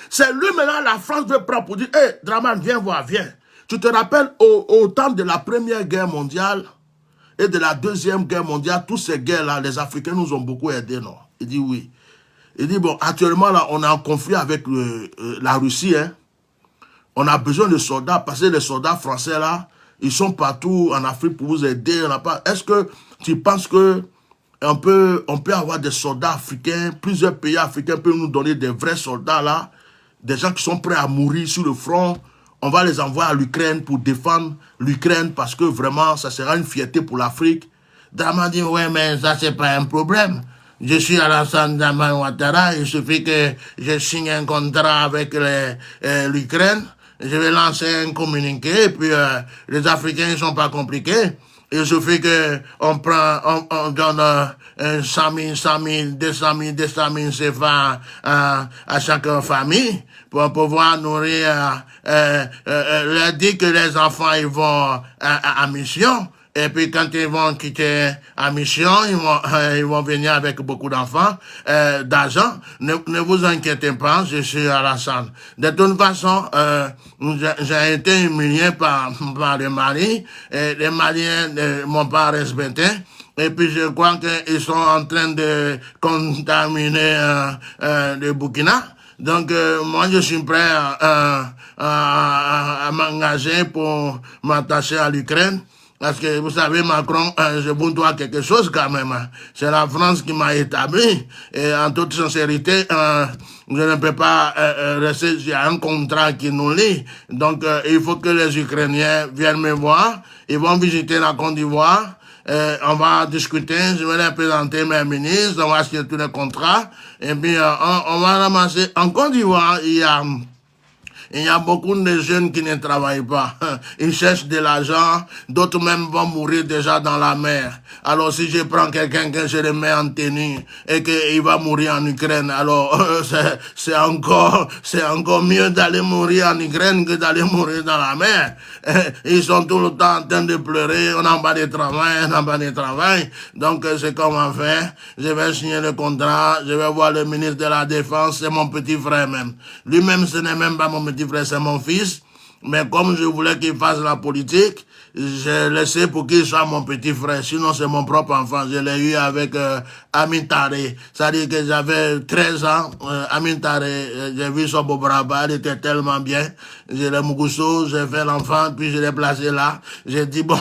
c'est lui maintenant, la France veut prendre pour dire, hé, Draman, viens voir, viens. Tu te rappelles, au temps de la Première Guerre mondiale et de la Deuxième Guerre mondiale, toutes ces guerres-là, les Africains nous ont beaucoup aidés, non? Il dit oui. Il dit, bon, actuellement, là, on est en conflit avec la Russie, hein. On a besoin de soldats, parce que les soldats français, là, ils sont partout en Afrique pour vous aider. Est-ce que tu penses que on peut avoir des soldats africains, plusieurs pays africains peuvent nous donner des vrais soldats, là, des gens qui sont prêts à mourir sur le front. On va les envoyer à l'Ukraine pour défendre l'Ukraine, parce que vraiment, ça sera une fierté pour l'Afrique. Draman dit, ouais, mais ça, c'est pas un problème. Je suis Alassane Dramane Ouattara, il suffit que je signe un contrat avec l'Ukraine, je vais lancer un communiqué, et puis les Africains ne sont pas compliqués. Il suffit que on donne 100 000, 200 000 CFA à chaque famille pour pouvoir nourrir. Leur dit que les enfants ils vont à mission. Et puis quand ils vont quitter la mission, ils vont venir avec beaucoup d'enfants, d'argent. Ne vous inquiétez pas, je suis Alassane. De toute façon, j'ai été humilié par le Mali. Et les Maliens ne m'ont pas respecté. Et puis je crois qu'ils sont en train de contaminer le Burkina. Donc moi je suis prêt à m'engager pour m'attacher à l'Ukraine. Parce que, vous savez, Macron, je vous dois quelque chose quand même. C'est la France qui m'a établi. Et en toute sincérité, je ne peux pas rester, il y a un contrat qui nous lie. Donc, il faut que les Ukrainiens viennent me voir. Ils vont visiter la Côte d'Ivoire. On va discuter, je vais leur présenter mes ministres, on va signer tous les contrats. Et puis, on va ramasser. En Côte d'Ivoire, il y a beaucoup de jeunes qui ne travaillent pas. Ils cherchent de l'argent. D'autres même vont mourir déjà dans la mer. Alors si je prends quelqu'un que je le mets en tenue et qu'il va mourir en Ukraine, alors c'est encore mieux d'aller mourir en Ukraine que d'aller mourir dans la mer. Ils sont tout le temps en train de pleurer. On n'a pas de travail, Donc c'est comme on fait. Je vais signer le contrat. Je vais voir le ministre de la Défense. C'est mon petit frère même. Lui-même, ce n'est même pas mon petit frère, c'est mon fils, mais comme je voulais qu'il fasse la politique, j'ai laissé pour qu'il soit mon petit frère, sinon c'est mon propre enfant. Je l'ai eu avec Amin Taré, c'est-à-dire que j'avais 13 ans, Amin Taré, j'ai vu son beau brava, il était tellement bien, j'ai le Mougousso, j'ai fait l'enfant, puis je l'ai placé là, j'ai dit bon,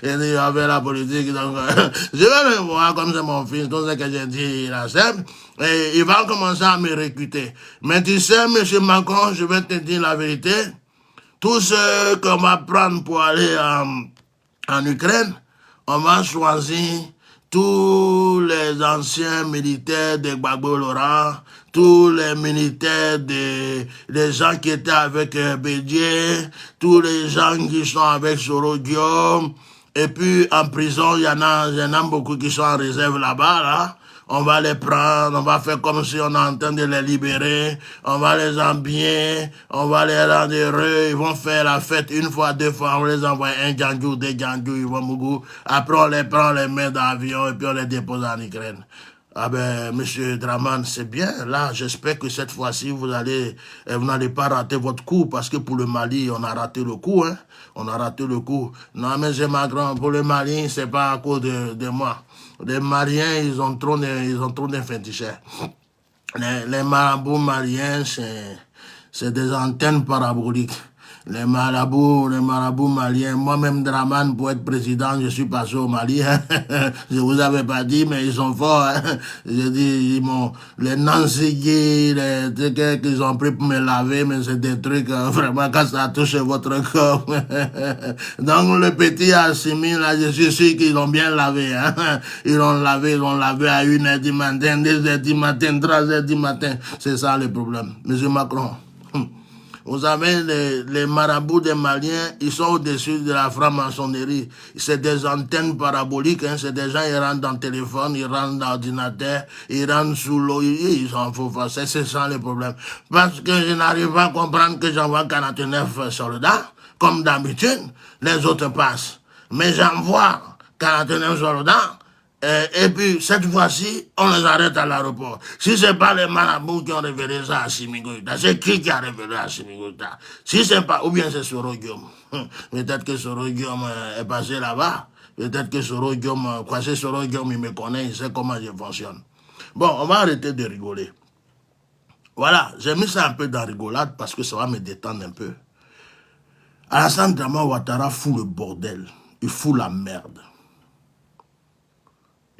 il y avait la politique, donc je vais le voir comme c'est mon fils, tout ce que j'ai dit, il accepte. Et il va commencer à me recruter. Mais tu sais, monsieur Macron, je vais te dire la vérité. Tous ceux qu'on va prendre pour aller en Ukraine, on va choisir tous les anciens militaires de Gbagbo Laurent, tous les militaires des gens qui étaient avec Bédier, tous les gens qui sont avec Soro Guillaume. Et puis en prison, il y en a beaucoup qui sont en réserve là-bas, là. On va les prendre, on va faire comme si on est en train de les libérer, on va les habiller, on va les rendre heureux, ils vont faire la fête une fois, deux fois, on les envoie un djandjou, deux djandjou, ils vont mougou. Après on les prend, on les met dans l'avion et puis on les dépose en Ukraine. Ah ben, monsieur Draman, c'est bien. Là, j'espère que cette fois-ci, vous n'allez pas rater votre coup, parce que pour le Mali, on a raté le coup, hein. On a raté le coup. Non, monsieur Macron, pour le Mali, c'est pas à cause de moi. Les Maliens, ils ont trop d'infantichères. Les marabouts maliens, c'est des antennes paraboliques. Les marabouts maliens, moi-même Draman, pour être président, je suis passé au Mali. Hein. Je vous avais pas dit, mais ils sont forts. Hein. Je dis, les Nancy, les trucs qu'ils ont pris pour me laver, mais c'est des trucs, vraiment, quand ça touche votre corps. Donc, le petit Assimi, là, je suis sûr qu'ils l'ont bien lavé. Hein. Ils l'ont lavé à 1h du matin, 2h du matin, 3h du matin. C'est ça le problème. Monsieur Macron. Vous savez, les marabouts des Maliens, ils sont au-dessus de la franc-maçonnerie. C'est des antennes paraboliques, hein. C'est des gens, ils rentrent dans le téléphone, ils rentrent dans l'ordinateur, ils rentrent sous l'eau, ils s'en foutent. C'est ça le problème. Parce que je n'arrive pas à comprendre que j'envoie 49 soldats, comme d'habitude, les autres passent. Mais j'envoie 49 soldats, et puis, cette fois-ci, on les arrête à l'aéroport. Si ce n'est pas les marabouts qui ont révélé ça à Assimi Goïta, c'est qui a révélé à Assimi Goïta? Si c'est pas, ou bien c'est Soro Guillaume. Peut-être que Soro Guillaume est passé là-bas. Peut-être que Soro Guillaume, quoi, c'est Soro Guillaume, il me connaît, il sait comment je fonctionne. Bon, on va arrêter de rigoler. Voilà, j'ai mis ça un peu dans rigolade parce que ça va me détendre un peu. Alassane Dramane Ouattara fout le bordel. Il fout la merde.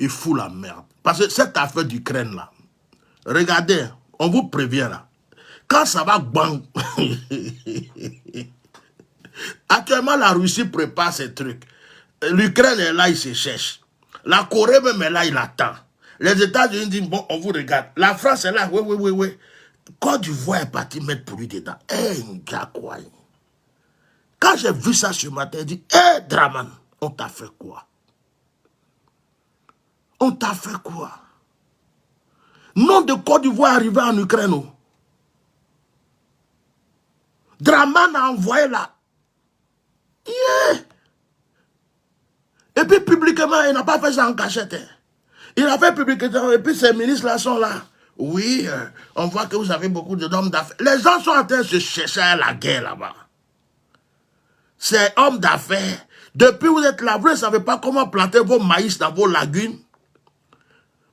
Il fout la merde. Parce que cette affaire d'Ukraine là, regardez, on vous prévient là, quand ça va bang, actuellement la Russie prépare ses trucs. L'Ukraine est là, il se cherche. La Corée même est là, il attend. Les États-Unis disent, bon, on vous regarde. La France est là, oui. Côte d'Ivoire est parti mettre pour lui dedans. Quoi. Quand j'ai vu ça ce matin, j'ai dit, Dramane, on t'a fait quoi? On t'a fait quoi? Nom de Côte d'Ivoire arrivé en Ukraine. Dramane a envoyé là. Yeah. Et puis publiquement, il n'a pas fait ça en cachette. Il a fait publiquement, et puis ces ministres-là sont là. Oui, on voit que vous avez beaucoup d'hommes d'affaires. Les gens sont en train de se chercher à la guerre là-bas. Ces hommes d'affaires, depuis que vous êtes là, vous ne savez pas comment planter vos maïs dans vos lagunes.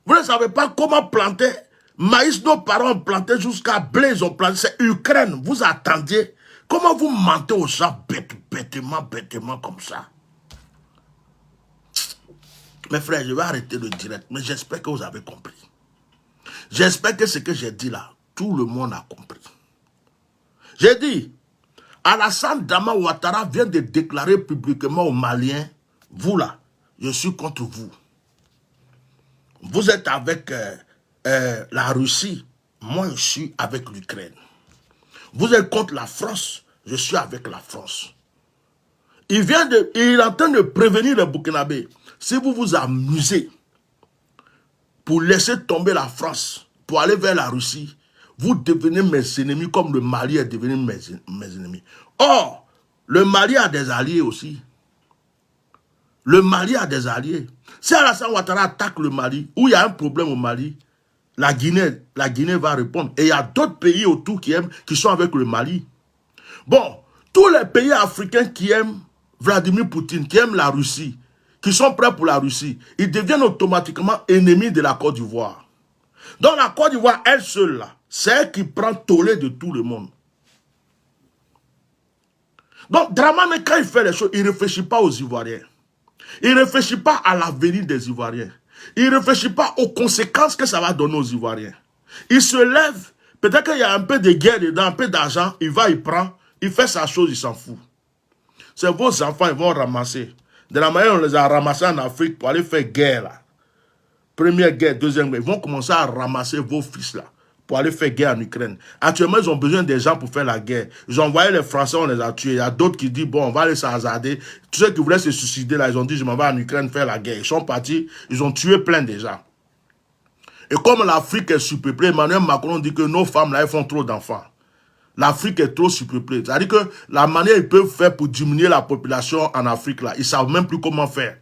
Vous ne savez pas comment planter maïs. Nos parents ont planté jusqu'à blé, ils ont planté. C'est Ukraine. Vous attendiez. Comment vous mentez aux gens bêtement comme ça? Mes frères, je vais arrêter le direct, mais j'espère que vous avez compris. J'espère que ce que j'ai dit là, tout le monde a compris. J'ai dit, Alassane Dramane Ouattara vient de déclarer publiquement aux Maliens, vous là, je suis contre vous. Vous êtes avec la Russie, moi je suis avec l'Ukraine. Vous êtes contre la France, je suis avec la France. Il est en train de prévenir les Burkinabés. Si vous vous amusez pour laisser tomber la France, pour aller vers la Russie, vous devenez mes ennemis comme le Mali est devenu mes ennemis. Or, le Mali a des alliés aussi. Le Mali a des alliés. Si Alassane Ouattara attaque le Mali, où il y a un problème au Mali, la Guinée va répondre. Et il y a d'autres pays autour qui sont avec le Mali. Bon, tous les pays africains qui aiment Vladimir Poutine, qui aiment la Russie, qui sont prêts pour la Russie, ils deviennent automatiquement ennemis de la Côte d'Ivoire. Donc la Côte d'Ivoire, elle seule là, c'est elle qui prend tollé de tout le monde. Donc Dramane, quand il fait les choses, il ne réfléchit pas aux Ivoiriens. Il ne réfléchit pas à l'avenir des Ivoiriens. Il ne réfléchit pas aux conséquences que ça va donner aux Ivoiriens. Il se lève, peut-être qu'il y a un peu de guerre dedans, un peu d'argent, il va, il prend, il fait sa chose, il s'en fout. C'est vos enfants, ils vont ramasser. De la manière, on les a ramassés en Afrique pour aller faire guerre là. Première guerre, deuxième guerre, ils vont commencer à ramasser vos fils là pour aller faire guerre en Ukraine. Actuellement, ils ont besoin des gens pour faire la guerre. Ils ont envoyé les Français, on les a tués. Il y a d'autres qui disent, bon, on va aller s'hazarder. Tous ceux qui voulaient se suicider là, ils ont dit, je m'en vais en Ukraine faire la guerre. Ils sont partis, ils ont tué plein déjà. Et comme l'Afrique est surpeuplée, Emmanuel Macron dit que nos femmes là, elles font trop d'enfants. L'Afrique est trop surpeuplée. C'est-à-dire que la manière qu'ils peuvent faire pour diminuer la population en Afrique là, ils ne savent même plus comment faire.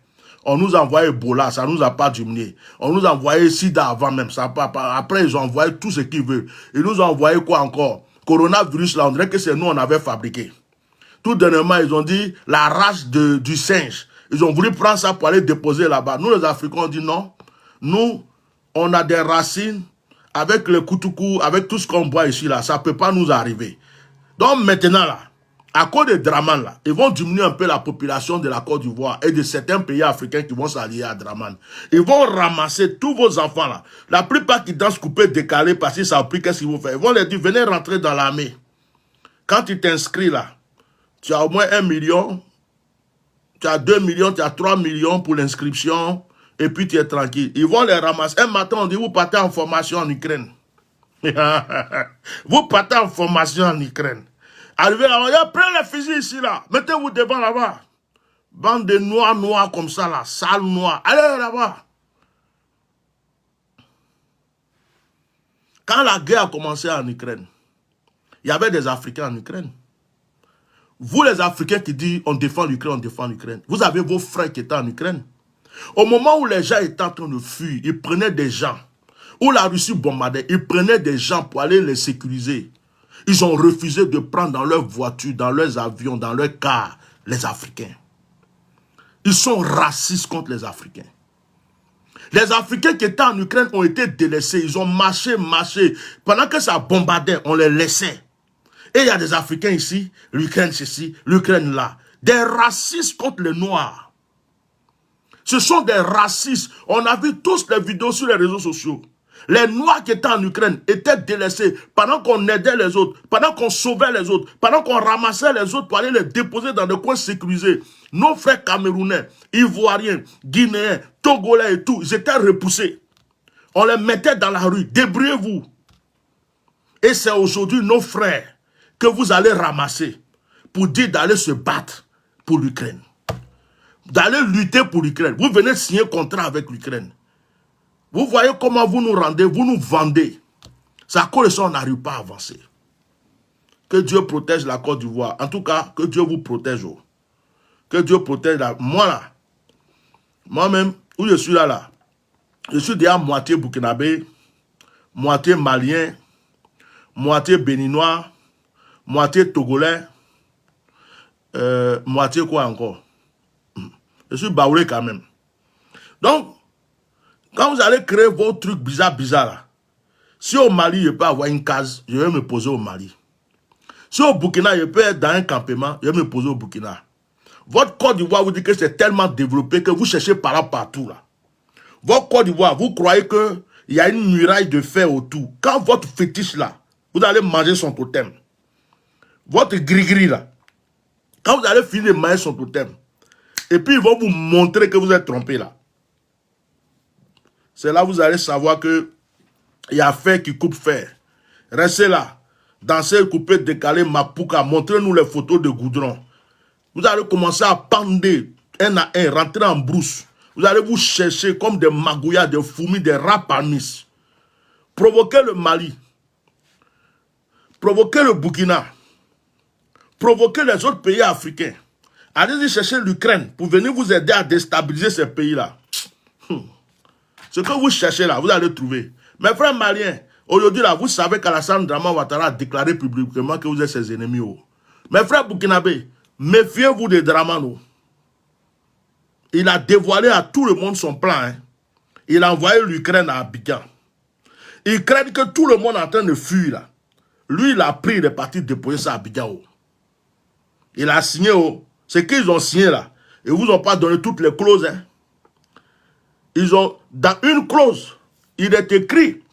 On nous a envoyé Ebola, ça ne nous a pas diminué. On nous a envoyé Sida avant même, ça pas. Après, ils ont envoyé tout ce qu'ils veulent. Ils nous ont envoyé quoi encore? Coronavirus, là, on dirait que c'est nous, on avait fabriqué. Tout dernièrement, ils ont dit la race du singe. Ils ont voulu prendre ça pour aller déposer là-bas. Nous, les Africains, on dit non. Nous, on a des racines avec le koutoukou, avec tout ce qu'on boit ici, là, ça ne peut pas nous arriver. Donc maintenant, là, à cause des Draman, là, ils vont diminuer un peu la population de la Côte d'Ivoire et de certains pays africains qui vont s'allier à Draman. Ils vont ramasser tous vos enfants, là. La plupart qui dansent coupés, décalés, parce qu'ils savent plus qu'est-ce qu'ils vont faire. Ils vont leur dire, venez rentrer dans l'armée. Quand tu t'inscris, là, tu as au moins 1 million, tu as 2 millions, tu as 3 millions pour l'inscription, et puis tu es tranquille. Ils vont les ramasser. Un matin, on dit, vous partez en formation en Ukraine. Vous partez en formation en Ukraine. Arrivez là-bas, prenez les fusils ici, là. Mettez-vous devant là-bas. Bande de noirs comme ça, là. Sale noir. Allez là-bas. Quand la guerre a commencé en Ukraine, il y avait des Africains en Ukraine. Vous, les Africains qui disent on défend l'Ukraine, on défend l'Ukraine. Vous avez vos frères qui étaient en Ukraine. Au moment où les gens étaient en train de fuir, ils prenaient des gens. Où la Russie bombardait, ils prenaient des gens pour aller les sécuriser. Ils ont refusé de prendre dans leurs voitures, dans leurs avions, dans leurs cars, les Africains. Ils sont racistes contre les Africains. Les Africains qui étaient en Ukraine ont été délaissés. Ils ont marché. Pendant que ça bombardait, on les laissait. Et il y a des Africains ici, l'Ukraine ceci, l'Ukraine là. Des racistes contre les Noirs. Ce sont des racistes. On a vu tous les vidéos sur les réseaux sociaux. Les Noirs qui étaient en Ukraine étaient délaissés pendant qu'on aidait les autres, pendant qu'on sauvait les autres, pendant qu'on ramassait les autres pour aller les déposer dans des coins sécurisés. Nos frères camerounais, ivoiriens, guinéens, togolais et tout, ils étaient repoussés. On les mettait dans la rue. Débrouillez-vous. Et c'est aujourd'hui nos frères que vous allez ramasser pour dire d'aller se battre pour l'Ukraine. D'aller lutter pour l'Ukraine. Vous venez signer un contrat avec l'Ukraine. Vous voyez comment vous nous rendez, vous nous vendez. C'est à cause de ça qu'on n'arrive pas à avancer. Que Dieu protège la Côte d'Ivoire. En tout cas, que Dieu vous protège. Que Dieu protège moi là. Moi-même, où je suis là, je suis déjà moitié burkinabé, moitié malien, moitié béninois, moitié togolais, moitié quoi encore. Je suis baoulé quand même. Donc, quand vous allez créer vos trucs bizarres là, si au Mali, je peux avoir une case, je vais me poser au Mali. Si au Burkina, je peux être dans un campement, je vais me poser au Burkina. Votre Côte d'Ivoire vous dit que c'est tellement développé que vous cherchez par là partout là. Votre Côte d'Ivoire, vous croyez qu'il y a une muraille de fer autour. Quand votre fétiche là, vous allez manger son totem. Votre gris-gris là, quand vous allez finir de manger son totem, et puis ils vont vous montrer que vous êtes trompé là. C'est là que vous allez savoir que il y a fer qui coupe fer. Restez là. Dansez, coupez, décalez, mapouka. Montrez-nous les photos de goudron. Vous allez commencer à pendre un à un, rentrer en brousse. Vous allez vous chercher comme des magouillas, des fourmis, des rats parmis. Provoquez le Mali. Provoquez le Burkina. Provoquez les autres pays africains. Allez-y chercher l'Ukraine pour venir vous aider à déstabiliser ces pays-là. Ce que vous cherchez là, vous allez trouver. Mes frères maliens, aujourd'hui là, vous savez qu'Alassane Draman Ouattara a déclaré publiquement que vous êtes ses ennemis. Mes frères burkinabés, méfiez-vous de Draman. Il a dévoilé à tout le monde son plan. Il a envoyé l'Ukraine à Abidjan. Il craint que tout le monde est en train de fuir là. Lui, il a pris les parties déposer ça à Abidjan. Il a signé. Ce qu'ils ont signé là. Ils ne vous ont pas donné toutes les clauses. Ils ont, dans une clause, il est écrit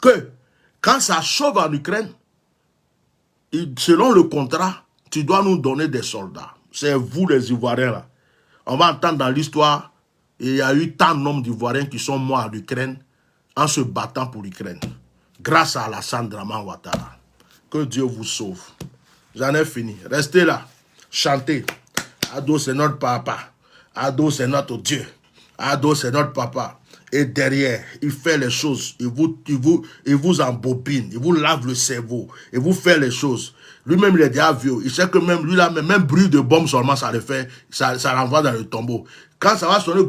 que quand ça chauffe en Ukraine, selon le contrat, tu dois nous donner des soldats. C'est vous les Ivoiriens là. On va entendre dans l'histoire, il y a eu tant de nombre d'Ivoiriens qui sont morts en Ukraine en se battant pour l'Ukraine. Grâce à Alassane Draman Ouattara. Que Dieu vous sauve. J'en ai fini. Restez là. Chantez. Ado, c'est notre papa. Ado, c'est notre Dieu. Ado, c'est notre papa. Et derrière, il fait les choses. Il vous embobine. Il vous lave le cerveau. Il vous fait les choses. Lui-même, il est déjà vieux. Il sait que même lui, là, même bruit de bombe seulement, ça le fait. Ça l'envoie dans le tombeau. Quand ça va sonner,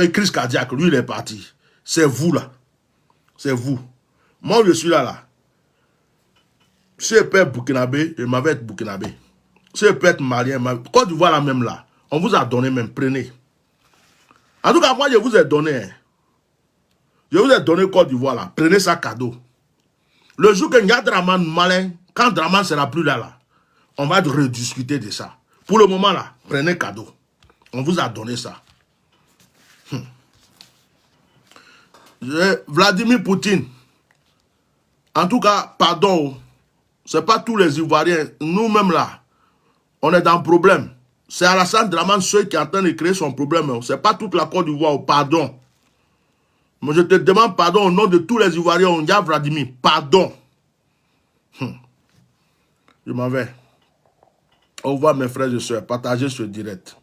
une crise cardiaque, lui, il est parti. C'est vous, là. C'est vous. Moi, je suis là. Si je peux être burkinabé, je m'avais être burkinabé. Si je peux être malien, Côte d'Ivoire, là même là, on vous a donné même, prenez. En tout cas, moi, je vous ai donné. Je vous ai donné Côte d'Ivoire là. Prenez ça cadeau. Le jour que Nya Dramane malin, quand Dramane sera plus là, on va rediscuter de ça. Pour le moment là, prenez cadeau. On vous a donné ça. Vladimir Poutine. En tout cas, pardon. C'est pas tous les Ivoiriens. Nous-mêmes là, on est dans le problème. C'est Alassane Dramane Seye qui est en train de créer son problème. C'est pas toute la Côte d'Ivoire. Pardon. Moi, je te demande pardon au nom de tous les Ivoiriens. On dit à Vladimir, pardon. Je m'en vais. Au revoir mes frères et sœurs. Partagez ce direct.